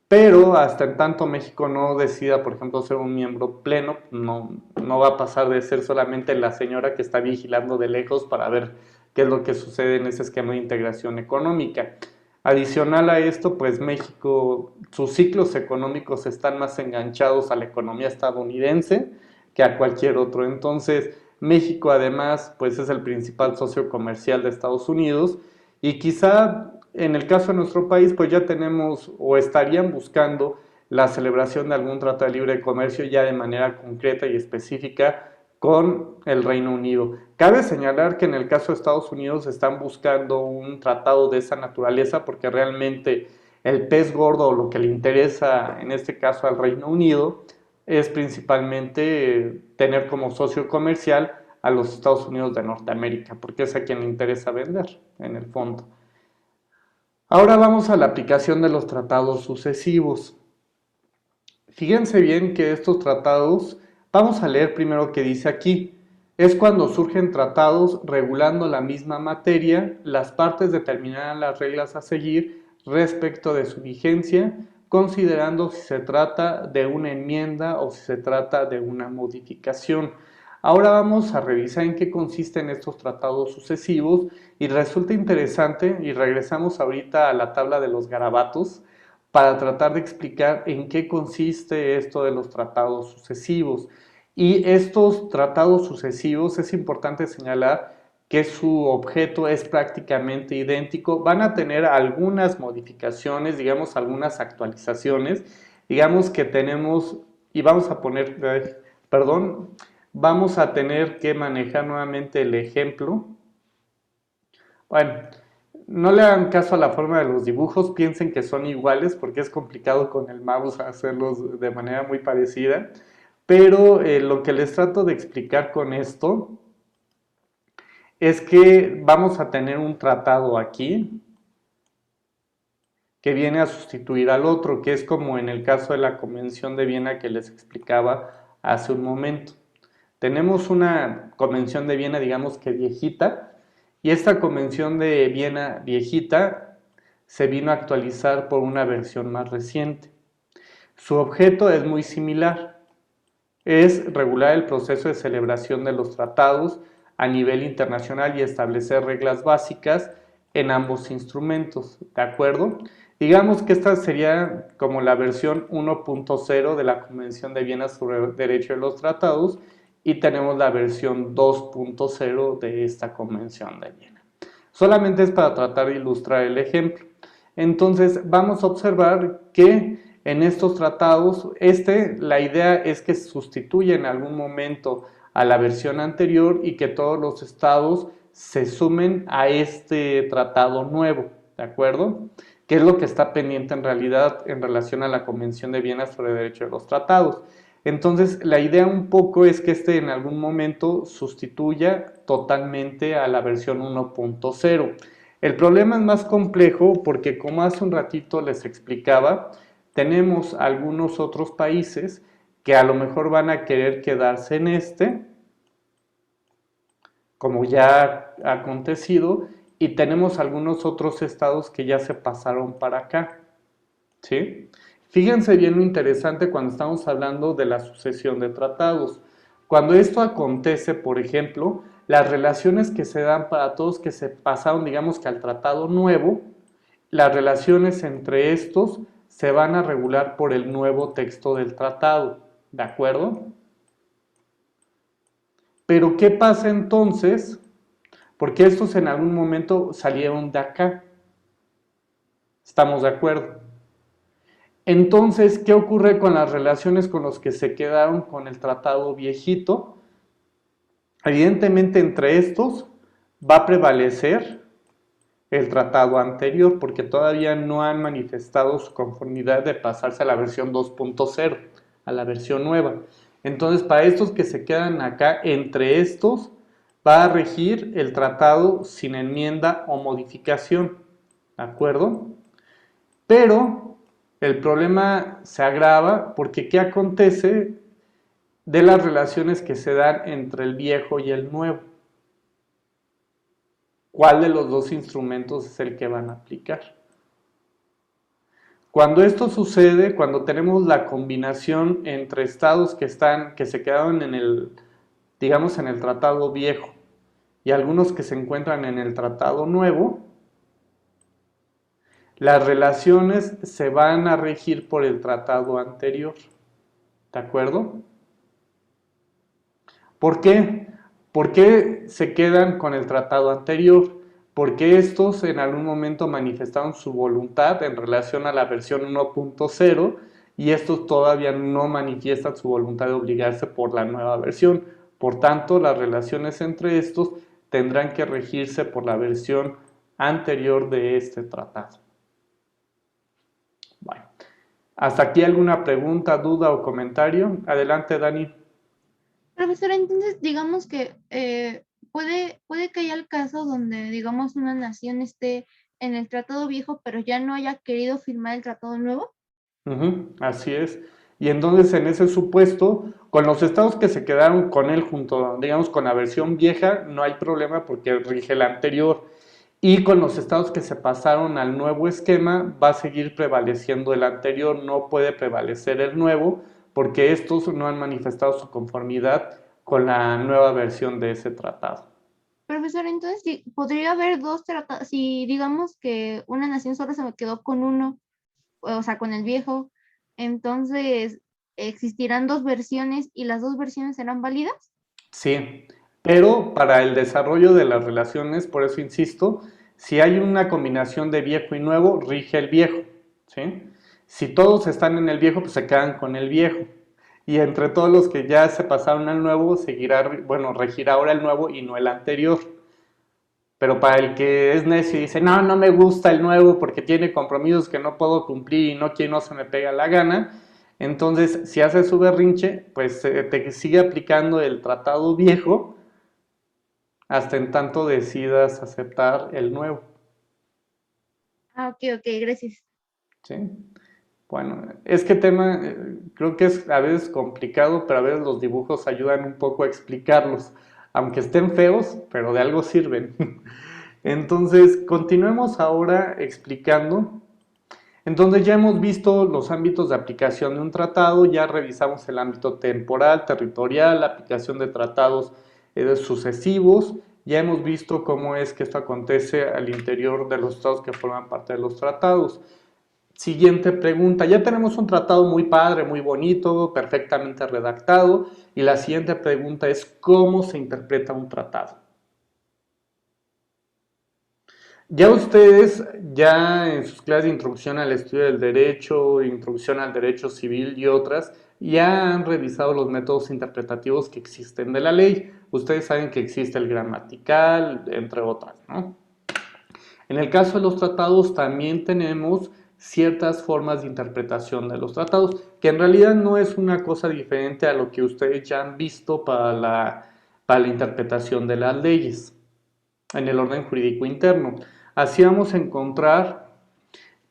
pero hasta en tanto México no decida, por ejemplo, ser un miembro pleno, no va a pasar de ser solamente la señora que está vigilando de lejos para ver qué es lo que sucede en ese esquema de integración económica. Adicional a esto, pues México, sus ciclos económicos están más enganchados a la economía estadounidense que a cualquier otro. Entonces, México además, pues es el principal socio comercial de Estados Unidos y quizá en el caso de nuestro país, pues ya tenemos o estarían buscando la celebración de algún tratado de libre comercio ya de manera concreta y específica con el Reino Unido. Cabe señalar que en el caso de Estados Unidos están buscando un tratado de esa naturaleza porque realmente el pez gordo o lo que le interesa en este caso al Reino Unido es principalmente tener como socio comercial a los Estados Unidos de Norteamérica, porque es a quien le interesa vender en el fondo. Ahora vamos a la aplicación de los tratados sucesivos. Fíjense bien que estos tratados, vamos a leer primero qué dice aquí. Es cuando surgen tratados regulando la misma materia, las partes determinarán las reglas a seguir respecto de su vigencia, considerando si se trata de una enmienda o si se trata de una modificación. Ahora vamos a revisar en qué consisten estos tratados sucesivos y resulta interesante, y regresamos ahorita a la tabla de los garabatos, para tratar de explicar en qué consiste esto de los tratados sucesivos. Y estos tratados sucesivos es importante señalar que su objeto es prácticamente idéntico. Van a tener algunas modificaciones, digamos algunas actualizaciones. Digamos que tenemos, y vamos a poner, perdón, vamos a tener que manejar nuevamente el ejemplo. Bueno, no le hagan caso a la forma de los dibujos, piensen que son iguales porque es complicado con el mouse hacerlos de manera muy parecida, pero lo que les trato de explicar con esto es que vamos a tener un tratado aquí que viene a sustituir al otro, que es como en el caso de la Convención de Viena que les explicaba hace un momento. Tenemos una Convención de Viena, digamos que viejita, y esta Convención de Viena viejita se vino a actualizar por una versión más reciente. Su objeto es muy similar, es regular el proceso de celebración de los tratados a nivel internacional y establecer reglas básicas en ambos instrumentos, ¿de acuerdo? Digamos que esta sería como la versión 1.0 de la Convención de Viena sobre el Derecho de los Tratados y tenemos la versión 2.0 de esta Convención de Viena. Solamente es para tratar de ilustrar el ejemplo. Entonces vamos a observar que en estos tratados, la idea es que se sustituya en algún momento a la versión anterior y que todos los estados se sumen a este tratado nuevo, ¿de acuerdo? Que es lo que está pendiente en realidad en relación a la Convención de Viena sobre el Derecho de los Tratados. Entonces, la idea un poco es que en algún momento sustituya totalmente a la versión 1.0. El problema es más complejo porque, como hace un ratito les explicaba, tenemos algunos otros países que a lo mejor van a querer quedarse en como ya ha acontecido, y tenemos algunos otros estados que ya se pasaron para acá, ¿sí? Fíjense bien lo interesante cuando estamos hablando de la sucesión de tratados. Cuando esto acontece, por ejemplo, las relaciones que se dan para todos que se pasaron, digamos que al tratado nuevo, las relaciones entre estos se van a regular por el nuevo texto del tratado, ¿de acuerdo? Pero ¿qué pasa entonces? Porque estos en algún momento salieron de acá, ¿estamos de acuerdo? Entonces, ¿qué ocurre con las relaciones con los que se quedaron con el tratado viejito? Evidentemente entre estos va a prevalecer el tratado anterior porque todavía no han manifestado su conformidad de pasarse a la versión 2.0, a la versión nueva. Entonces, para estos que se quedan acá, entre estos va a regir el tratado sin enmienda o modificación, ¿de acuerdo? Pero el problema se agrava porque ¿qué acontece de las relaciones que se dan entre el viejo y el nuevo? ¿Cuál de los dos instrumentos es el que van a aplicar? Cuando esto sucede, cuando tenemos la combinación entre estados que se quedaron en el, digamos, en el tratado viejo y algunos que se encuentran en el tratado nuevo, las relaciones se van a regir por el tratado anterior. ¿De acuerdo? ¿Por qué? ¿Por qué se quedan con el tratado anterior? Porque estos en algún momento manifestaron su voluntad en relación a la versión 1.0 y estos todavía no manifiestan su voluntad de obligarse por la nueva versión. Por tanto, las relaciones entre estos tendrán que regirse por la versión anterior de este tratado. Bueno, ¿hasta aquí alguna pregunta, duda o comentario? Adelante, Dani. Profesora, entonces digamos que puede que haya el caso donde, digamos, una nación esté en el tratado viejo, pero ya no haya querido firmar el tratado nuevo. Así es. Y entonces en ese supuesto, con los estados que se quedaron con él junto, digamos, con la versión vieja, no hay problema porque rige la anterior. Y con los estados que se pasaron al nuevo esquema, va a seguir prevaleciendo el anterior, no puede prevalecer el nuevo, porque estos no han manifestado su conformidad con la nueva versión de ese tratado. Profesora, entonces sí, podría haber dos tratados, si digamos que una nación solo se me quedó con uno, o sea, con el viejo, entonces existirán dos versiones y las dos versiones serán válidas. Sí, pero para el desarrollo de las relaciones, por eso insisto, si hay una combinación de viejo y nuevo, rige el viejo, ¿sí? Si todos están en el viejo, pues se quedan con el viejo. Y entre todos los que ya se pasaron al nuevo, seguirá, bueno, regirá ahora el nuevo y no el anterior. Pero para el que es necio y dice, no, no me gusta el nuevo porque tiene compromisos que no puedo cumplir y no, no se me pega la gana, entonces si hace su berrinche, pues te sigue aplicando el tratado viejo hasta en tanto decidas aceptar el nuevo. Ah, ok, ok, gracias. ¿Sí? Bueno, es que tema, creo que es a veces complicado, pero a veces los dibujos ayudan un poco a explicarlos, aunque estén feos, pero de algo sirven. Entonces, continuemos ahora explicando. Entonces ya hemos visto los ámbitos de aplicación de un tratado, ya revisamos el ámbito temporal, territorial, la aplicación de tratados sucesivos, ya hemos visto cómo es que esto acontece al interior de los estados que forman parte de los tratados. Siguiente pregunta, ya tenemos un tratado muy padre, muy bonito, perfectamente redactado, y la siguiente pregunta es ¿cómo se interpreta un tratado? Ya ustedes, ya en sus clases de introducción al estudio del derecho, introducción al derecho civil y otras, ya han revisado los métodos interpretativos que existen de la ley. Ustedes saben que existe el gramatical, entre otras, ¿no? En el caso de los tratados también tenemos ciertas formas de interpretación de los tratados, que en realidad no es una cosa diferente a lo que ustedes ya han visto para la interpretación de las leyes en el orden jurídico interno. Así vamos a encontrar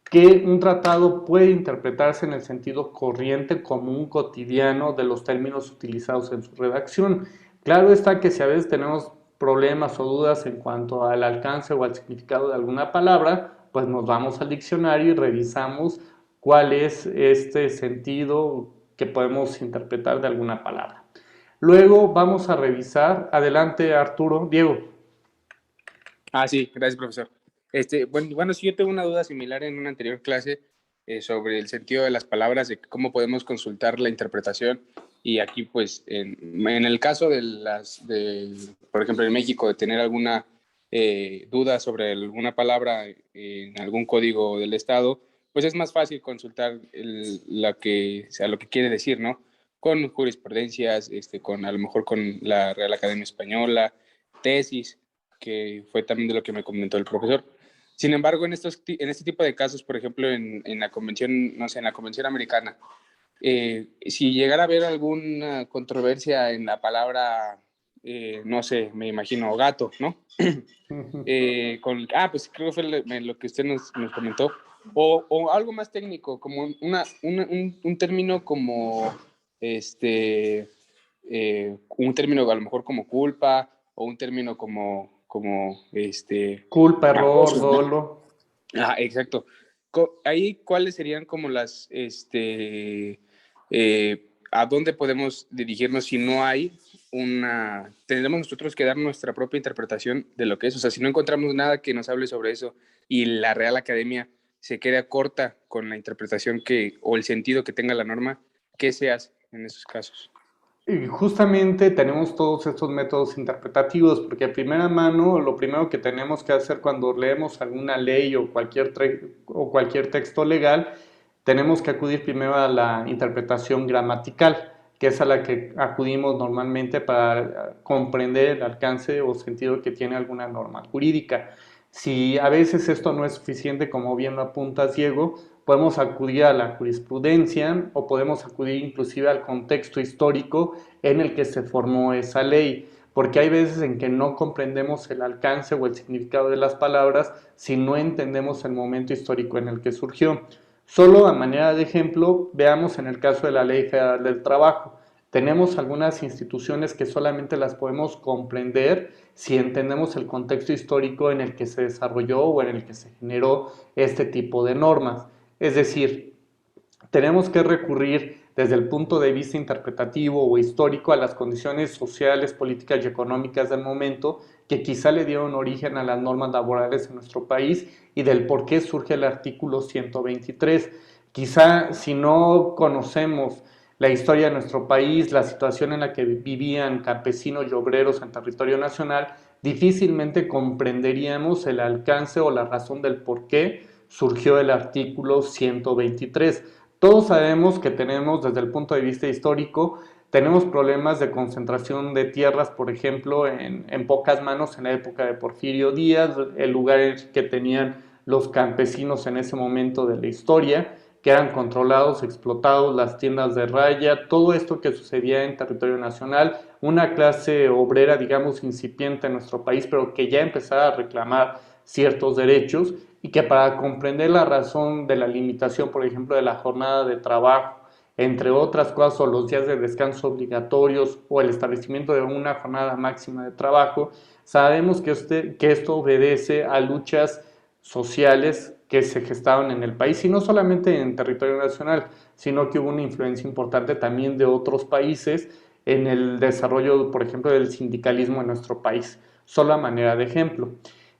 que un tratado puede interpretarse en el sentido corriente, común, cotidiano de los términos utilizados en su redacción. Claro está que si a veces tenemos problemas o dudas en cuanto al alcance o al significado de alguna palabra, pues nos vamos al diccionario y revisamos cuál es este sentido que podemos interpretar de alguna palabra. Luego vamos a revisar, adelante Arturo, Diego. Sí, gracias, profesor. Bueno, sí, yo tengo una duda similar en una anterior clase sobre el sentido de las palabras, de cómo podemos consultar la interpretación. Y aquí, pues, en el caso por ejemplo, en México, de tener alguna duda sobre alguna palabra en algún código del Estado, pues es más fácil consultar lo que quiere decir, ¿no? Con jurisprudencias, a lo mejor con la Real Academia Española, tesis, que fue también de lo que me comentó el profesor. Sin embargo, en este tipo de casos, por ejemplo, en la convención, no sé, en la convención americana, si llegara a haber alguna controversia en la palabra, no sé, me imagino gato, ¿no? Pues creo que fue lo que usted nos comentó, o algo más técnico, como un término como, un término a lo mejor como culpa, o un término como Culpa, error, tramposo, ¿no? dolo. Exacto. ahí, ¿cuáles serían como a dónde podemos dirigirnos si no hay tendremos nosotros que dar nuestra propia interpretación de lo que es? O sea, si no encontramos nada que nos hable sobre eso y la Real Academia se queda corta con la interpretación o el sentido que tenga la norma, ¿qué se hace en esos casos? Y justamente tenemos todos estos métodos interpretativos, porque a primera mano lo primero que tenemos que hacer cuando leemos alguna ley o cualquier texto legal, tenemos que acudir primero a la interpretación gramatical, que es a la que acudimos normalmente para comprender el alcance o sentido que tiene alguna norma jurídica. Si a veces esto no es suficiente, como bien lo apuntas, Diego, podemos acudir a la jurisprudencia o podemos acudir inclusive al contexto histórico en el que se formó esa ley, porque hay veces en que no comprendemos el alcance o el significado de las palabras si no entendemos el momento histórico en el que surgió. Solo a manera de ejemplo, veamos en el caso de la Ley Federal del Trabajo. Tenemos algunas instituciones que solamente las podemos comprender si entendemos el contexto histórico en el que se desarrolló o en el que se generó este tipo de normas. Es decir, tenemos que recurrir desde el punto de vista interpretativo o histórico a las condiciones sociales, políticas y económicas del momento que quizá le dieron origen a las normas laborales en nuestro país y del por qué surge el artículo 123. Quizá si no conocemos la historia de nuestro país, la situación en la que vivían campesinos y obreros en territorio nacional, difícilmente comprenderíamos el alcance o la razón del por qué surgió el artículo 123. Todos sabemos que tenemos, desde el punto de vista histórico, tenemos problemas de concentración de tierras, por ejemplo, en pocas manos en la época de Porfirio Díaz, el lugar que tenían los campesinos en ese momento de la historia, que eran controlados, explotados, las tiendas de raya, todo esto que sucedía en territorio nacional, una clase obrera, digamos, incipiente en nuestro país, pero que ya empezaba a reclamar ciertos derechos y que para comprender la razón de la limitación, por ejemplo, de la jornada de trabajo, entre otras cosas, o los días de descanso obligatorios o el establecimiento de una jornada máxima de trabajo, sabemos que esto obedece a luchas sociales que se gestaron en el país, y no solamente en territorio nacional, sino que hubo una influencia importante también de otros países en el desarrollo, por ejemplo, del sindicalismo en nuestro país. Solo a manera de ejemplo.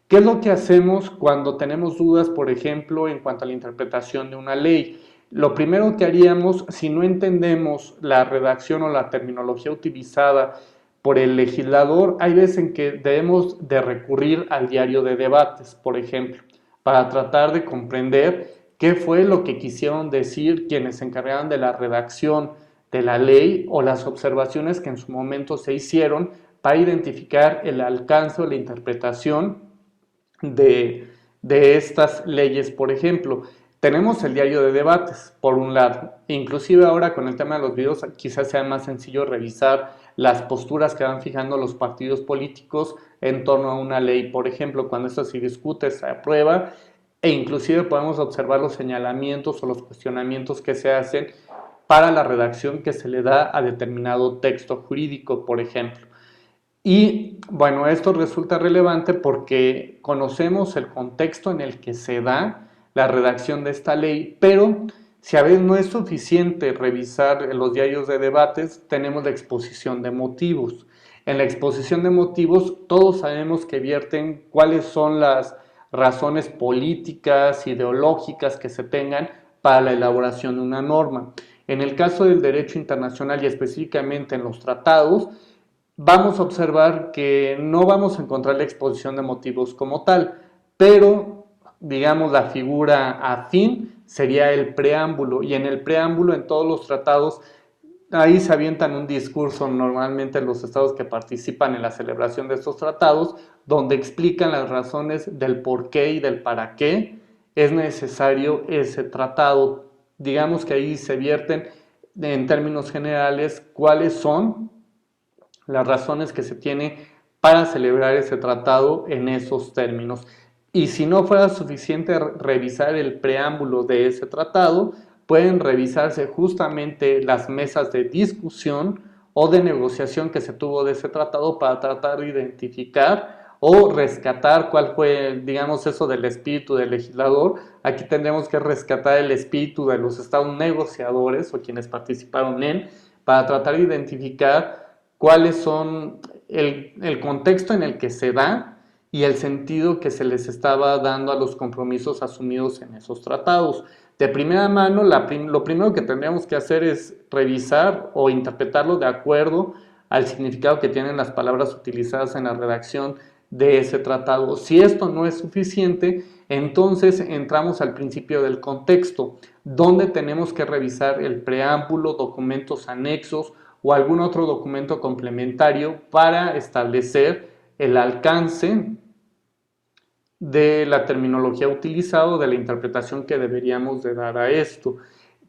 ¿Qué es lo que hacemos cuando tenemos dudas, por ejemplo, en cuanto a la interpretación de una ley? Lo primero que haríamos, si no entendemos la redacción o la terminología utilizada por el legislador, hay veces en que debemos de recurrir al diario de debates, por ejemplo, para tratar de comprender qué fue lo que quisieron decir quienes se encargaban de la redacción de la ley o las observaciones que en su momento se hicieron para identificar el alcance o la interpretación de estas leyes. Por ejemplo, tenemos el diario de debates, por un lado. Inclusive ahora con el tema de los videos quizás sea más sencillo revisar las posturas que van fijando los partidos políticos en torno a una ley. Por ejemplo, cuando esto se discute, se aprueba, e inclusive podemos observar los señalamientos o los cuestionamientos que se hacen para la redacción que se le da a determinado texto jurídico, por ejemplo. Y bueno, esto resulta relevante porque conocemos el contexto en el que se da la redacción de esta ley, pero si a veces no es suficiente revisar los diarios de debates, tenemos la exposición de motivos. En la exposición de motivos todos sabemos que vierten cuáles son las razones políticas, ideológicas que se tengan para la elaboración de una norma. En el caso del derecho internacional y específicamente en los tratados, vamos a observar que no vamos a encontrar la exposición de motivos como tal, pero digamos la figura afín sería el preámbulo, y en el preámbulo en todos los tratados ahí se avientan un discurso normalmente los estados que participan en la celebración de estos tratados, donde explican las razones del por qué y del para qué es necesario ese tratado. Digamos que ahí se vierten en términos generales cuáles son las razones que se tiene para celebrar ese tratado en esos términos. Y si no fuera suficiente revisar el preámbulo de ese tratado, pueden revisarse justamente las mesas de discusión o de negociación que se tuvo de ese tratado para tratar de identificar o rescatar cuál fue, digamos, eso del espíritu del legislador. Aquí tendremos que rescatar el espíritu de los estados negociadores o quienes participaron para tratar de identificar cuáles son el contexto en el que se da y el sentido que se les estaba dando a los compromisos asumidos en esos tratados. De primera mano, lo primero que tendríamos que hacer es revisar o interpretarlo de acuerdo al significado que tienen las palabras utilizadas en la redacción de ese tratado. Si esto no es suficiente, entonces entramos al principio del contexto, donde tenemos que revisar el preámbulo, documentos anexos o algún otro documento complementario para establecer el alcance de la terminología utilizada, de la interpretación que deberíamos de dar a esto.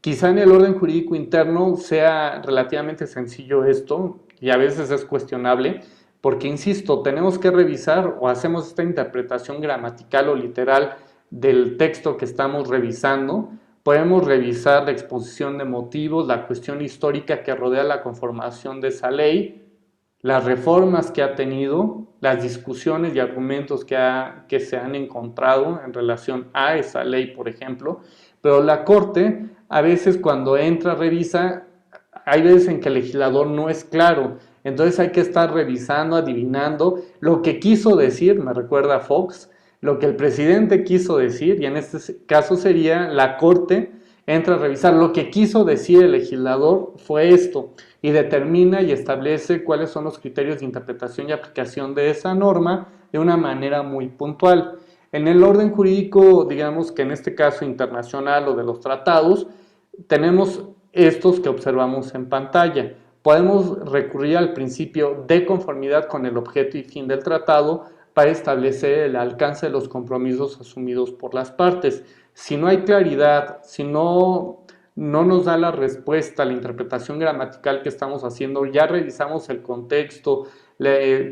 Quizá en el orden jurídico interno sea relativamente sencillo esto, y a veces es cuestionable, porque, insisto, tenemos que revisar o hacemos esta interpretación gramatical o literal del texto que estamos revisando. Podemos revisar la exposición de motivos, la cuestión histórica que rodea la conformación de esa ley, las reformas que ha tenido, las discusiones y argumentos que se han encontrado en relación a esa ley, por ejemplo, pero la Corte a veces cuando entra, revisa, hay veces en que el legislador no es claro, entonces hay que estar revisando, adivinando lo que quiso decir, me recuerda a Fox, lo que el presidente quiso decir, y en este caso sería la Corte entra a revisar lo que quiso decir el legislador fue esto, y determina y establece cuáles son los criterios de interpretación y aplicación de esa norma de una manera muy puntual. En el orden jurídico, digamos que en este caso internacional o de los tratados, tenemos estos que observamos en pantalla. Podemos recurrir al principio de conformidad con el objeto y fin del tratado para establecer el alcance de los compromisos asumidos por las partes. Si no hay claridad, si no nos da la respuesta, la interpretación gramatical que estamos haciendo, ya revisamos el contexto,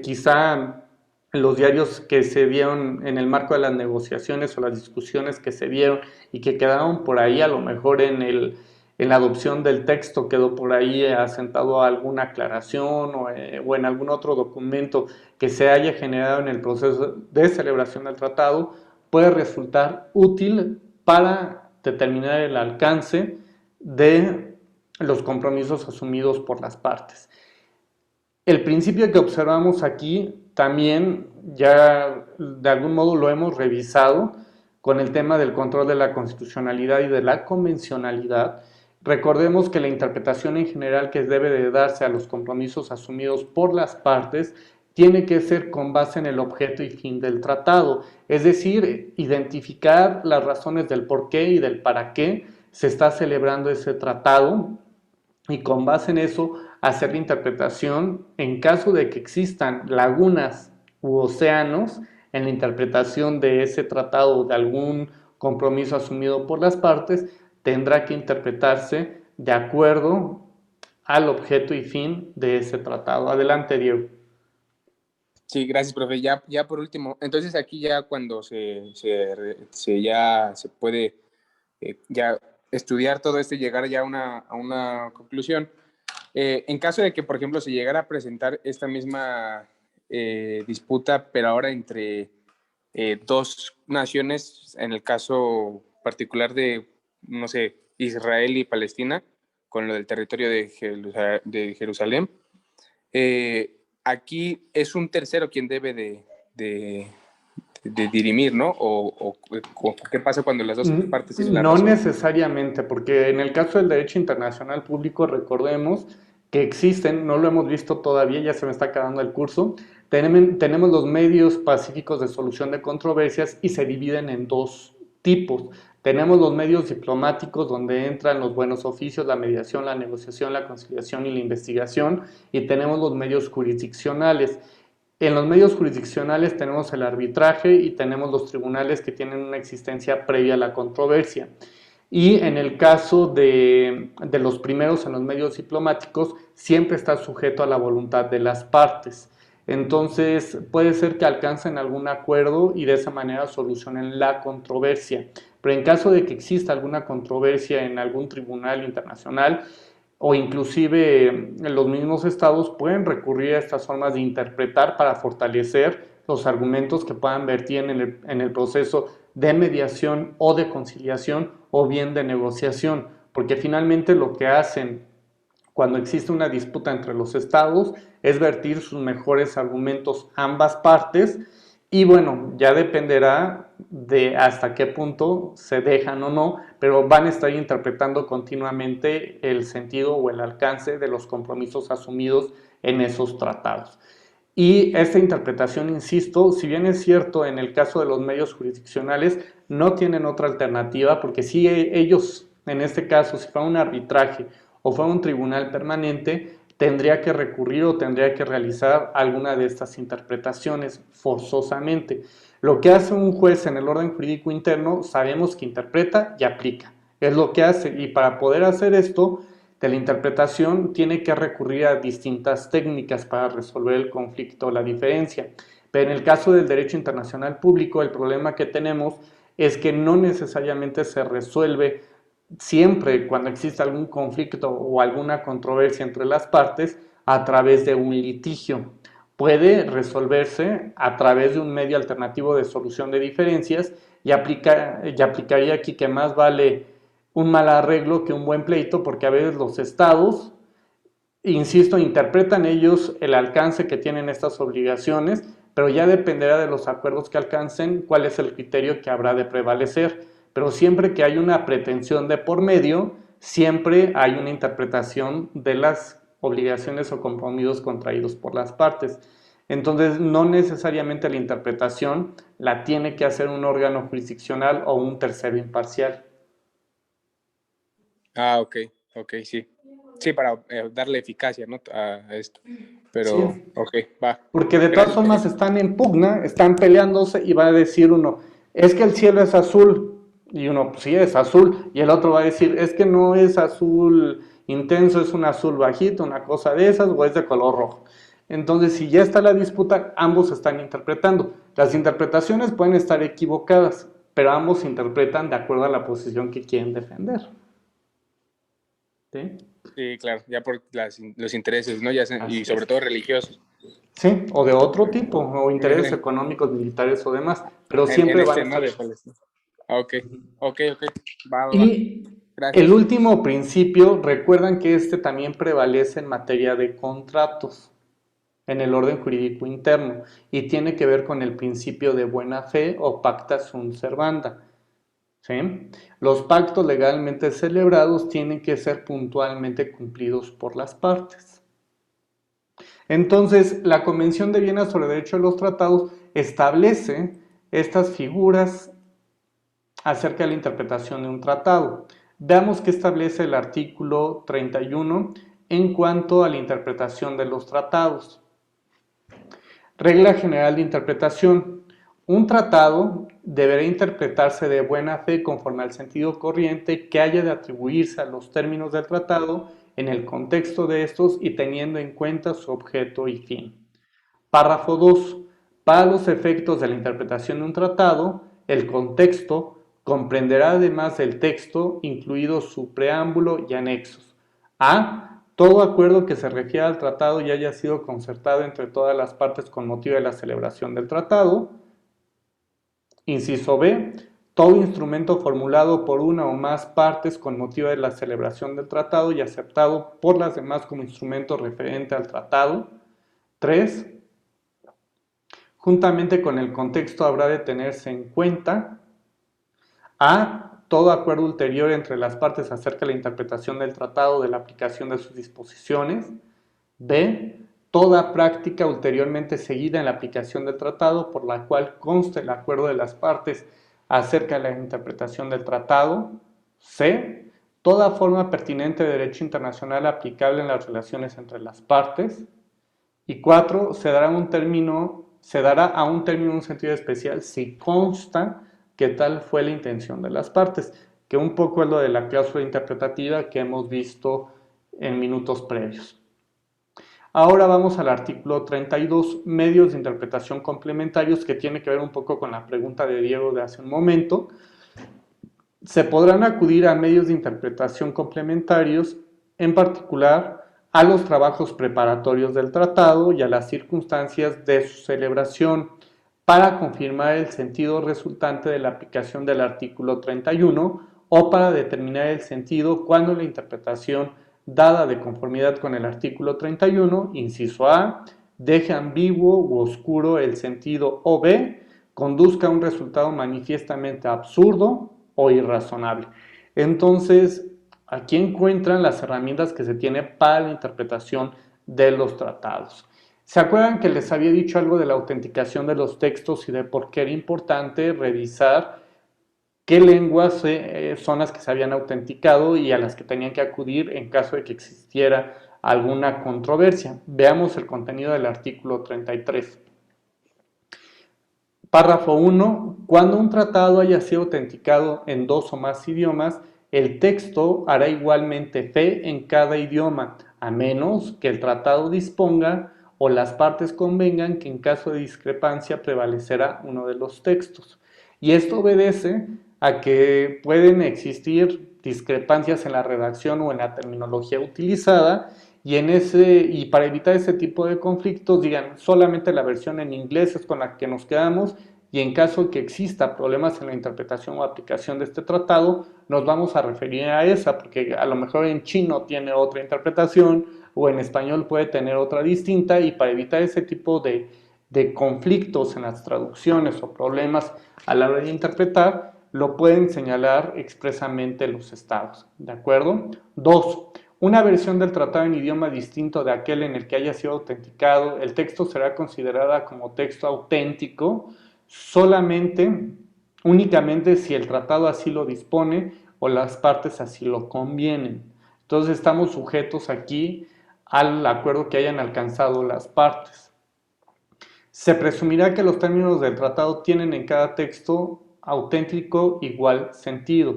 quizá los diarios que se dieron en el marco de las negociaciones o las discusiones que se dieron y que quedaron por ahí, a lo mejor en la adopción del texto quedó por ahí asentado alguna aclaración o en algún otro documento que se haya generado en el proceso de celebración del tratado, puede resultar útil para determinar el alcance de los compromisos asumidos por las partes. El principio que observamos aquí también ya de algún modo lo hemos revisado con el tema del control de la constitucionalidad y de la convencionalidad. Recordemos que la interpretación en general que debe de darse a los compromisos asumidos por las partes tiene que ser con base en el objeto y fin del tratado, es decir, identificar las razones del por qué y del para qué se está celebrando ese tratado y con base en eso hacer la interpretación en caso de que existan lagunas u océanos en la interpretación de ese tratado o de algún compromiso asumido por las partes, tendrá que interpretarse de acuerdo al objeto y fin de ese tratado. Adelante, Diego. Sí, gracias, profe. Ya por último, entonces aquí ya cuando ya se puede ya estudiar todo esto y llegar ya a una conclusión, en caso de que, por ejemplo, se llegara a presentar esta misma disputa, pero ahora entre dos naciones, en el caso particular de, no sé, Israel y Palestina, con lo del territorio de Jerusalén, aquí es un tercero quien debe de dirimir, ¿no? O ¿qué pasa cuando las dos partes tienen la razón? No necesariamente, porque en el caso del derecho internacional público, recordemos que existen, no lo hemos visto todavía, ya se me está acabando el curso, tenemos los medios pacíficos de solución de controversias y se dividen en dos tipos. Tenemos los medios diplomáticos donde entran los buenos oficios, la mediación, la negociación, la conciliación y la investigación, y tenemos los medios jurisdiccionales. En los medios jurisdiccionales tenemos el arbitraje y tenemos los tribunales que tienen una existencia previa a la controversia. Y en el caso de los primeros, en los medios diplomáticos, siempre está sujeto a la voluntad de las partes. Entonces puede ser que alcancen algún acuerdo y de esa manera solucionen la controversia. Pero en caso de que exista alguna controversia en algún tribunal internacional, o inclusive los mismos estados pueden recurrir a estas formas de interpretar para fortalecer los argumentos que puedan vertir en el proceso de mediación o de conciliación o bien de negociación, porque finalmente lo que hacen cuando existe una disputa entre los estados es vertir sus mejores argumentos ambas partes y bueno, ya dependerá de hasta qué punto se dejan o no, pero van a estar interpretando continuamente el sentido o el alcance de los compromisos asumidos en esos tratados. Y esta interpretación, insisto, si bien es cierto en el caso de los medios jurisdiccionales, no tienen otra alternativa, porque si ellos, en este caso, si fuera un arbitraje o fuera un tribunal permanente, tendría que recurrir o tendría que realizar alguna de estas interpretaciones forzosamente. Lo que hace un juez en el orden jurídico interno, sabemos que interpreta y aplica. Es lo que hace, y para poder hacer esto, de la interpretación tiene que recurrir a distintas técnicas para resolver el conflicto o la diferencia. Pero en el caso del derecho internacional público, el problema que tenemos es que no necesariamente se resuelve siempre cuando existe algún conflicto o alguna controversia entre las partes a través de un litigio. Puede resolverse a través de un medio alternativo de solución de diferencias y aplicaría aquí que más vale un mal arreglo que un buen pleito, porque a veces los estados, insisto, interpretan ellos el alcance que tienen estas obligaciones, pero ya dependerá de los acuerdos que alcancen cuál es el criterio que habrá de prevalecer. Pero siempre que hay una pretensión de por medio, siempre hay una interpretación de las obligaciones o compromisos contraídos por las partes. Entonces, no necesariamente la interpretación la tiene que hacer un órgano jurisdiccional o un tercero imparcial. Ah, ok, sí. Sí, para darle eficacia, ¿no? A esto. Pero, Sí. ok, va. Porque de todas Gracias. formas están en pugna, están peleándose y va a decir uno, es que el cielo es azul, y uno, pues sí, es azul, y el otro va a decir, es que no es azul intenso, es un azul bajito, una cosa de esas, o es de color rojo. Entonces, si ya está la disputa, ambos están interpretando. Las interpretaciones pueden estar equivocadas, pero ambos interpretan de acuerdo a la posición que quieren defender. ¿Sí? Sí, claro, ya por los intereses, ¿no? Ya y sobre todo religiosos. Sí, o de otro tipo, o intereses económicos, militares o demás, pero siempre van a estar... ¿no? De Palestina. Ok. Va. Y Gracias. el último principio, recuerdan que este también prevalece en materia de contratos en el orden jurídico interno y tiene que ver con el principio de buena fe o pacta sunt servanda. ¿Sí? Los pactos legalmente celebrados tienen que ser puntualmente cumplidos por las partes. Entonces, la Convención de Viena sobre Derecho de los Tratados establece estas figuras acerca de la interpretación de un tratado. Veamos qué establece el artículo 31 en cuanto a la interpretación de los tratados. Regla general de interpretación. Un tratado deberá interpretarse de buena fe conforme al sentido corriente que haya de atribuirse a los términos del tratado en el contexto de estos y teniendo en cuenta su objeto y fin. Párrafo 2. Para los efectos de la interpretación de un tratado, el contexto comprenderá además del texto, incluido su preámbulo y anexos. A. Todo acuerdo que se refiera al tratado y haya sido concertado entre todas las partes con motivo de la celebración del tratado. Inciso B. Todo instrumento formulado por una o más partes con motivo de la celebración del tratado y aceptado por las demás como instrumento referente al tratado. 3. Juntamente con el contexto habrá de tenerse en cuenta a. Todo acuerdo ulterior entre las partes acerca de la interpretación del tratado o de la aplicación de sus disposiciones. B. Toda práctica ulteriormente seguida en la aplicación del tratado por la cual conste el acuerdo de las partes acerca de la interpretación del tratado. C. Toda forma pertinente de derecho internacional aplicable en las relaciones entre las partes. Y 4. Se dará a un término un sentido especial si consta que tal fue la intención de las partes, que un poco es lo de la cláusula interpretativa que hemos visto en minutos previos. Ahora vamos al artículo 32, medios de interpretación complementarios, que tiene que ver un poco con la pregunta de Diego de hace un momento. Se podrán acudir a medios de interpretación complementarios en particular a los trabajos preparatorios del tratado y a las circunstancias de su celebración, para confirmar el sentido resultante de la aplicación del artículo 31 o para determinar el sentido cuando la interpretación dada de conformidad con el artículo 31, inciso A, deje ambiguo u oscuro el sentido o B, conduzca a un resultado manifiestamente absurdo o irrazonable. Entonces, aquí encuentran las herramientas que se tiene para la interpretación de los tratados. ¿Se acuerdan que les había dicho algo de la autenticación de los textos y de por qué era importante revisar qué lenguas son las que se habían autenticado y a las que tenían que acudir en caso de que existiera alguna controversia? Veamos el contenido del artículo 33. Párrafo 1. Cuando un tratado haya sido autenticado en 2 o más idiomas, el texto hará igualmente fe en cada idioma, a menos que el tratado disponga o las partes convengan que en caso de discrepancia prevalecerá uno de los textos. Y esto obedece a que pueden existir discrepancias en la redacción o en la terminología utilizada, y para evitar ese tipo de conflictos, digan solamente la versión en inglés es con la que nos quedamos, y en caso de que exista problemas en la interpretación o aplicación de este tratado, nos vamos a referir a esa, porque a lo mejor en chino tiene otra interpretación o en español puede tener otra distinta, y para evitar ese tipo de conflictos en las traducciones o problemas a la hora de interpretar, lo pueden señalar expresamente los estados, ¿de acuerdo? 2. Una versión del tratado en idioma distinto de aquel en el que haya sido autenticado, el texto será considerada como texto auténtico únicamente si el tratado así lo dispone o las partes así lo convienen. Entonces estamos sujetos aquí al acuerdo que hayan alcanzado las partes. Se presumirá que los términos del tratado tienen en cada texto auténtico igual sentido,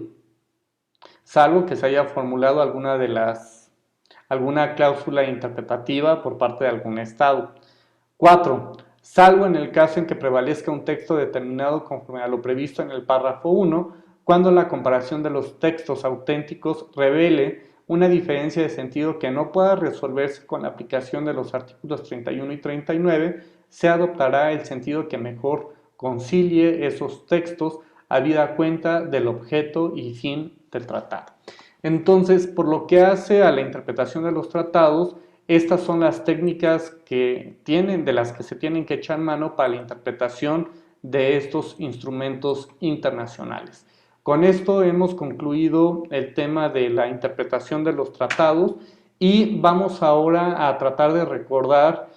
salvo que se haya formulado alguna cláusula interpretativa por parte de algún estado. 4. Salvo en el caso en que prevalezca un texto determinado conforme a lo previsto en el párrafo 1, cuando la comparación de los textos auténticos revele una diferencia de sentido que no pueda resolverse con la aplicación de los artículos 31 y 39, se adoptará el sentido que mejor concilie esos textos, habida cuenta del objeto y fin del tratado. Entonces, por lo que hace a la interpretación de los tratados, estas son las técnicas de las que se tienen que echar mano para la interpretación de estos instrumentos internacionales. Con esto hemos concluido el tema de la interpretación de los tratados y vamos ahora a tratar de recordar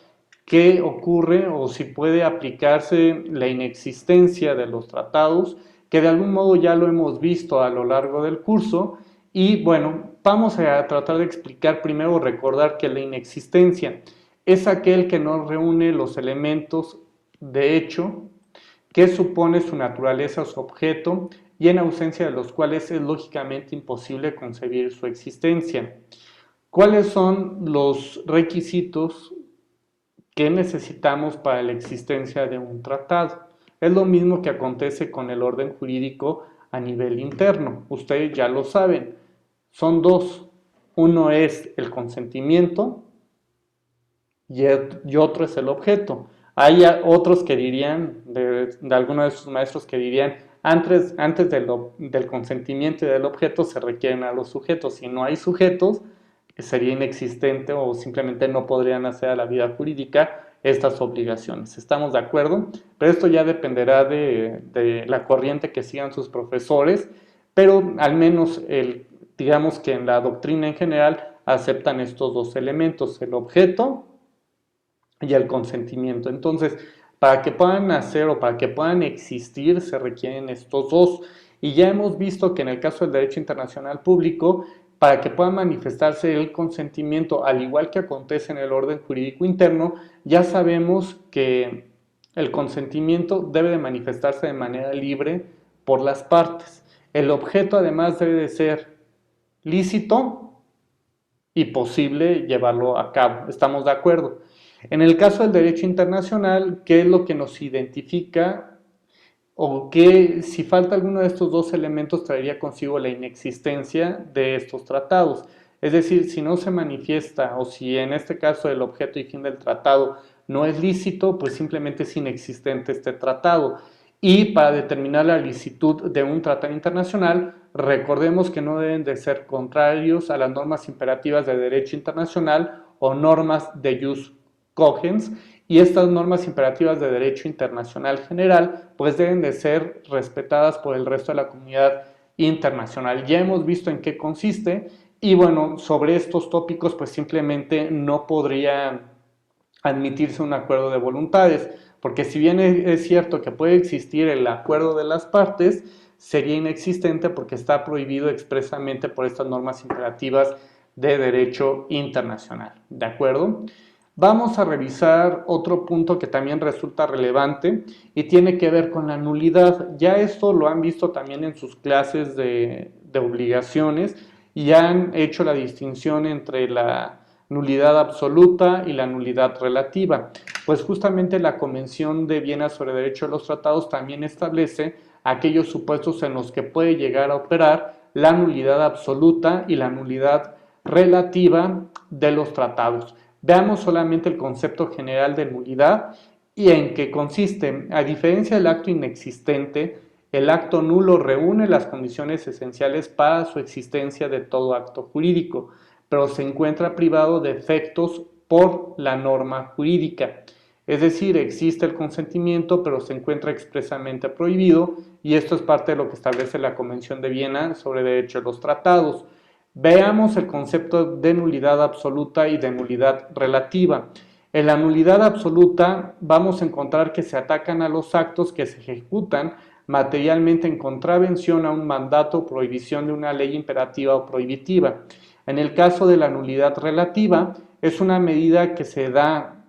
qué ocurre o si puede aplicarse la inexistencia de los tratados, que de algún modo ya lo hemos visto a lo largo del curso. Y bueno, vamos a tratar de explicar primero, recordar que la inexistencia es aquel que no reúne los elementos de hecho que supone su naturaleza o su objeto y en ausencia de los cuales es lógicamente imposible concebir su existencia. ¿Cuáles son los requisitos que necesitamos para la existencia de un tratado? Es lo mismo que acontece con el orden jurídico a nivel interno. Ustedes ya lo saben. Son 2. Uno es el consentimiento y otro es el objeto. Hay otros que dirían, de algunos de sus maestros que dirían, antes del consentimiento y del objeto se requieren a los sujetos. Si no hay sujetos, sería inexistente o simplemente no podrían hacer a la vida jurídica estas obligaciones. ¿Estamos de acuerdo? Pero esto ya dependerá de la corriente que sigan sus profesores, pero al menos digamos que en la doctrina en general aceptan estos 2 elementos, el objeto y el consentimiento. Entonces, para que puedan hacer o para que puedan existir se requieren estos 2. Y ya hemos visto que en el caso del derecho internacional público, para que pueda manifestarse el consentimiento, al igual que acontece en el orden jurídico interno, ya sabemos que el consentimiento debe de manifestarse de manera libre por las partes. El objeto además debe de ser lícito y posible llevarlo a cabo. ¿Estamos de acuerdo? En el caso del derecho internacional, ¿qué es lo que nos identifica o que si falta alguno de estos 2 elementos traería consigo la inexistencia de estos tratados? Es decir, si no se manifiesta o si en este caso el objeto y fin del tratado no es lícito, pues simplemente es inexistente este tratado. Y para determinar la licitud de un tratado internacional, recordemos que no deben de ser contrarios a las normas imperativas de derecho internacional o normas de jus cogens, y estas normas imperativas de derecho internacional general pues deben de ser respetadas por el resto de la comunidad internacional. Ya hemos visto en qué consiste y bueno, sobre estos tópicos pues simplemente no podría admitirse un acuerdo de voluntades, porque si bien es cierto que puede existir el acuerdo de las partes, sería inexistente porque está prohibido expresamente por estas normas imperativas de derecho internacional. ¿De acuerdo? Vamos a revisar otro punto que también resulta relevante y tiene que ver con la nulidad. Ya esto lo han visto también en sus clases de obligaciones y han hecho la distinción entre la nulidad absoluta y la nulidad relativa. Pues justamente la Convención de Viena sobre Derecho de los Tratados también establece aquellos supuestos en los que puede llegar a operar la nulidad absoluta y la nulidad relativa de los tratados. Veamos solamente el concepto general de nulidad y en qué consiste. A diferencia del acto inexistente, el acto nulo reúne las condiciones esenciales para su existencia de todo acto jurídico, pero se encuentra privado de efectos por la norma jurídica. Es decir, existe el consentimiento, pero se encuentra expresamente prohibido, y esto es parte de lo que establece la Convención de Viena sobre Derecho de los Tratados. Veamos el concepto de nulidad absoluta y de nulidad relativa. En la nulidad absoluta vamos a encontrar que se atacan a los actos que se ejecutan materialmente en contravención a un mandato o prohibición de una ley imperativa o prohibitiva. En el caso de la nulidad relativa, es una medida que se da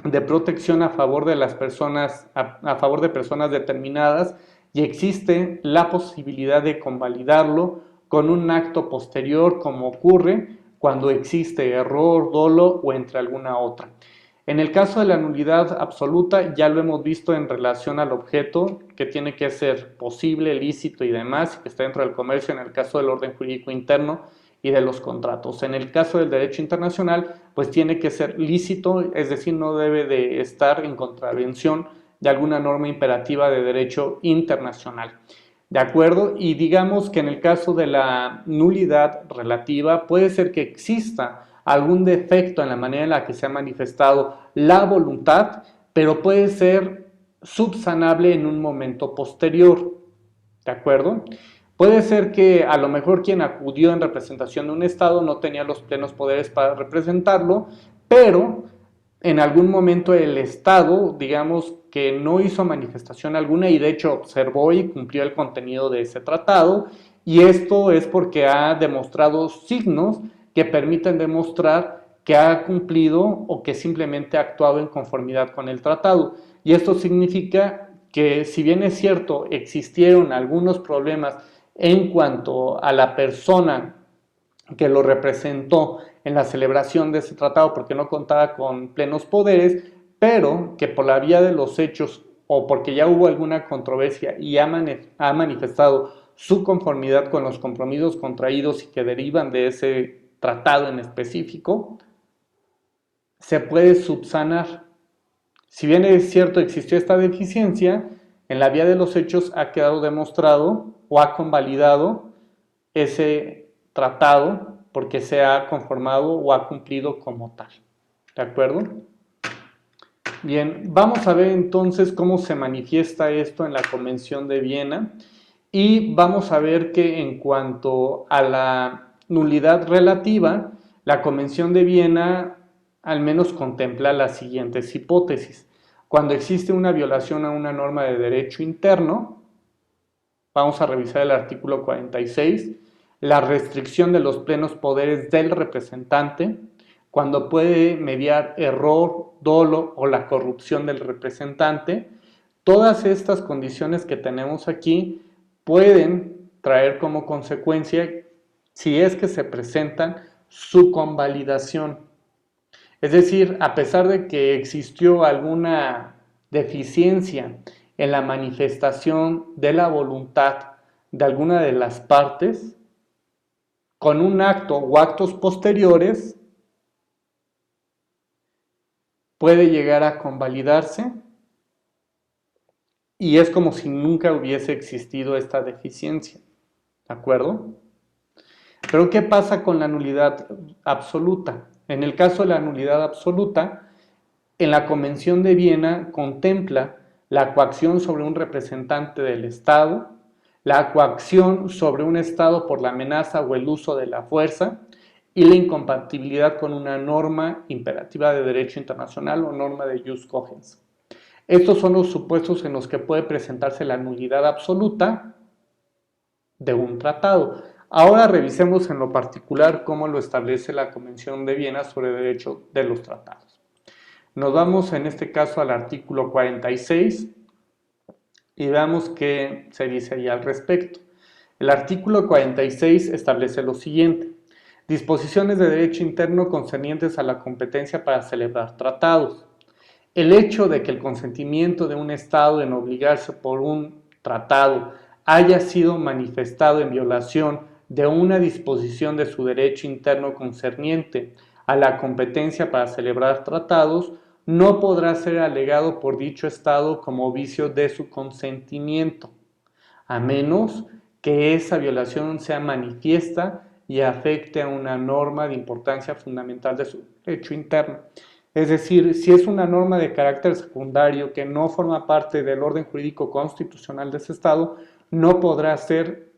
de protección a favor de las personas, a favor de personas determinadas, y existe la posibilidad de convalidarlo con un acto posterior, como ocurre cuando existe error, dolo o entre alguna otra. En el caso de la nulidad absoluta, ya lo hemos visto en relación al objeto, que tiene que ser posible, lícito y demás, que está dentro del comercio en el caso del orden jurídico interno y de los contratos. En el caso del derecho internacional, pues tiene que ser lícito, es decir, no debe de estar en contravención de alguna norma imperativa de derecho internacional. ¿De acuerdo? Y digamos que en el caso de la nulidad relativa, puede ser que exista algún defecto en la manera en la que se ha manifestado la voluntad, pero puede ser subsanable en un momento posterior. ¿De acuerdo? Puede ser que a lo mejor quien acudió en representación de un Estado no tenía los plenos poderes para representarlo, pero en algún momento el Estado, digamos que no hizo manifestación alguna y de hecho observó y cumplió el contenido de ese tratado, y esto es porque ha demostrado signos que permiten demostrar que ha cumplido o que simplemente ha actuado en conformidad con el tratado. Y esto significa que, si bien es cierto, existieron algunos problemas en cuanto a la persona que lo representó en la celebración de ese tratado porque no contaba con plenos poderes, pero que por la vía de los hechos o porque ya hubo alguna controversia y ha manifestado su conformidad con los compromisos contraídos y que derivan de ese tratado en específico, se puede subsanar. Si bien es cierto existió esta deficiencia, en la vía de los hechos ha quedado demostrado o ha convalidado ese tratado porque se ha conformado o ha cumplido como tal. ¿De acuerdo? Bien, vamos a ver entonces cómo se manifiesta esto en la Convención de Viena, y vamos a ver que en cuanto a la nulidad relativa, la Convención de Viena al menos contempla las siguientes hipótesis. Cuando existe una violación a una norma de derecho interno, vamos a revisar el artículo 46, la restricción de los plenos poderes del representante, cuando puede mediar error, dolo o la corrupción del representante. Todas estas condiciones que tenemos aquí pueden traer como consecuencia, si es que se presentan, su convalidación. Es decir, a pesar de que existió alguna deficiencia en la manifestación de la voluntad de alguna de las partes, con un acto o actos posteriores puede llegar a convalidarse y es como si nunca hubiese existido esta deficiencia, ¿de acuerdo? Pero ¿qué pasa con la nulidad absoluta? En el caso de la nulidad absoluta, en la Convención de Viena contempla la coacción sobre un representante del Estado, la coacción sobre un Estado por la amenaza o el uso de la fuerza y la incompatibilidad con una norma imperativa de derecho internacional o norma de jus cogens. Estos son los supuestos en los que puede presentarse la nulidad absoluta de un tratado. Ahora revisemos en lo particular cómo lo establece la Convención de Viena sobre Derecho de los Tratados. Nos vamos en este caso al artículo 46 y veamos qué se dice ahí al respecto. El artículo 46 establece lo siguiente: disposiciones de derecho interno concernientes a la competencia para celebrar tratados. El hecho de que el consentimiento de un Estado en obligarse por un tratado haya sido manifestado en violación de una disposición de su derecho interno concerniente a la competencia para celebrar tratados no podrá ser alegado por dicho Estado como vicio de su consentimiento, a menos que esa violación sea manifiesta y afecte a una norma de importancia fundamental de su derecho interno. Es decir, si es una norma de carácter secundario que no forma parte del orden jurídico constitucional de ese Estado, no podrá ser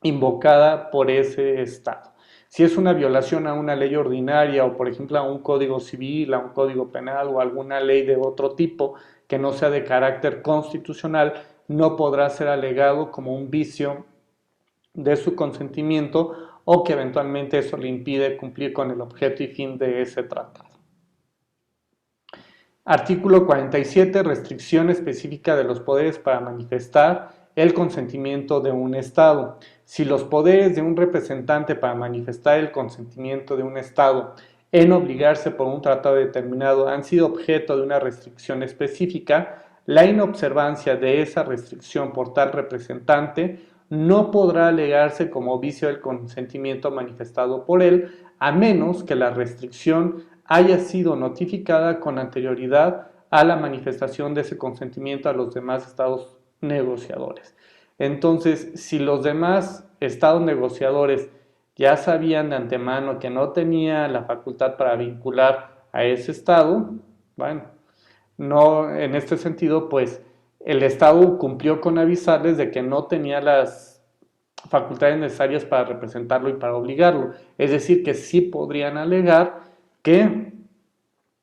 invocada por ese Estado. Si es una violación a una ley ordinaria o, por ejemplo, a un código civil, a un código penal o alguna ley de otro tipo que no sea de carácter constitucional, no podrá ser alegado como un vicio de su consentimiento o que eventualmente eso le impide cumplir con el objeto y fin de ese tratado. Artículo 47. Restricción específica de los poderes para manifestar el consentimiento de un Estado. Si los poderes de un representante para manifestar el consentimiento de un Estado en obligarse por un tratado determinado han sido objeto de una restricción específica, la inobservancia de esa restricción por tal representante no podrá alegarse como vicio del consentimiento manifestado por él, a menos que la restricción haya sido notificada con anterioridad a la manifestación de ese consentimiento a los demás estados negociadores. Entonces, si los demás estados negociadores ya sabían de antemano que no tenía la facultad para vincular a ese estado, bueno, no, en este sentido, pues el Estado cumplió con avisarles de que no tenía las facultades necesarias para representarlo y para obligarlo. Es decir, que sí podrían alegar que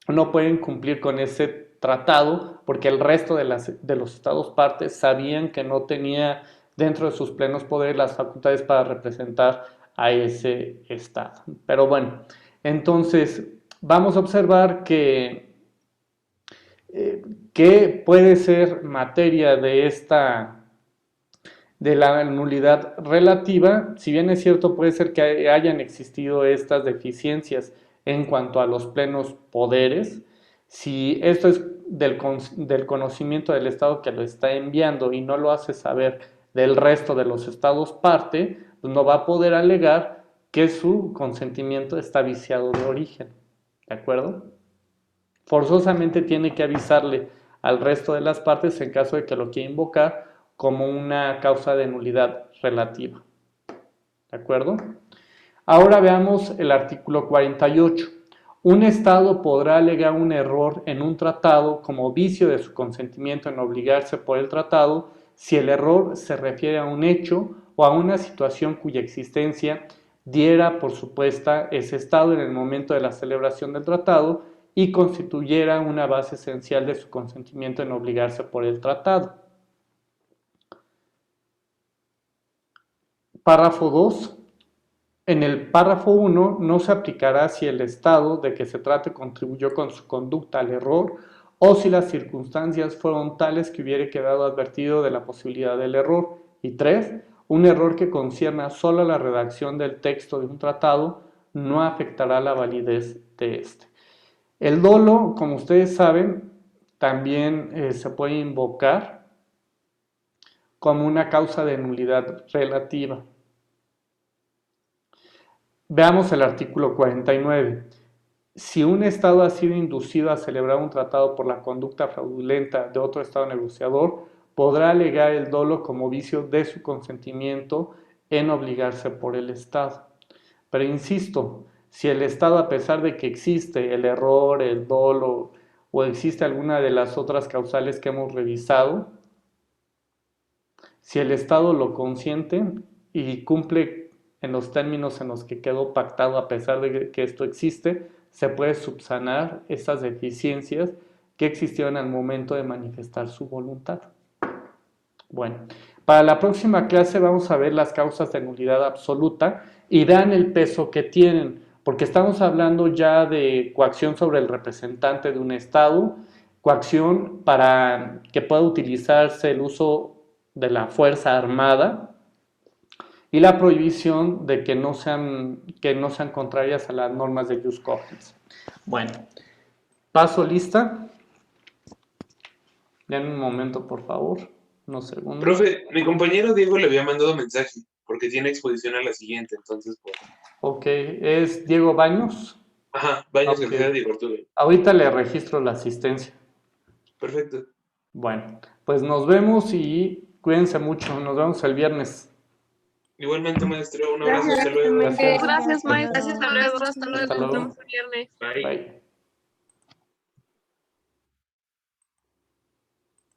no pueden cumplir con ese tratado porque el resto de los estados partes sabían que no tenía dentro de sus plenos poderes las facultades para representar a ese estado. Pero bueno, entonces vamos a observar que puede ser materia de la nulidad relativa. Si bien es cierto, puede ser que hayan existido estas deficiencias en cuanto a los plenos poderes. Si esto es del conocimiento del Estado que lo está enviando y no lo hace saber del resto de los estados parte, pues no va a poder alegar que su consentimiento está viciado de origen. ¿De acuerdo? Forzosamente tiene que avisarle al resto de las partes en caso de que lo quiera invocar como una causa de nulidad relativa. ¿De acuerdo? Ahora veamos el artículo 48. Un Estado podrá alegar un error en un tratado como vicio de su consentimiento en obligarse por el tratado si el error se refiere a un hecho o a una situación cuya existencia diera por supuesta ese Estado en el momento de la celebración del tratado y constituyera una base esencial de su consentimiento en obligarse por el tratado. Párrafo 2. En el párrafo 1 no se aplicará si el Estado de que se trate contribuyó con su conducta al error o si las circunstancias fueron tales que hubiera quedado advertido de la posibilidad del error. Y 3. Un error que concierna solo a la redacción del texto de un tratado no afectará la validez de este. El dolo, como ustedes saben, también se puede invocar como una causa de nulidad relativa. Veamos el artículo 49. Si un Estado ha sido inducido a celebrar un tratado por la conducta fraudulenta de otro Estado negociador, podrá alegar el dolo como vicio de su consentimiento en obligarse por el Estado. Pero insisto, si el Estado, a pesar de que existe el error, el dolo o existe alguna de las otras causales que hemos revisado, si el Estado lo consiente y cumple en los términos en los que quedó pactado, a pesar de que esto existe, se puede subsanar esas deficiencias que existieron al momento de manifestar su voluntad. Bueno, para la próxima clase vamos a ver las causas de nulidad absoluta y vean el peso que tienen, porque estamos hablando ya de coacción sobre el representante de un Estado, coacción para que pueda utilizarse el uso de la fuerza armada y la prohibición de que no sean contrarias a las normas de jus cogens. Bueno, paso lista. Ya en un momento, por favor, unos segundos. Profe, mi compañero Diego le había mandado mensaje porque tiene exposición a la siguiente, entonces pues. Ok, ¿es Diego Baños? Ajá, Baños Ok. García Diego Arturo. Ahorita le registro la asistencia. Perfecto. Bueno, pues nos vemos y cuídense mucho. Nos vemos el viernes. Igualmente, maestro, un abrazo, Gracias, hasta luego. Gracias. Gracias, maestro. Hasta Hasta luego. Hasta luego. Hasta luego. Nos vemos el viernes. Bye. Bye.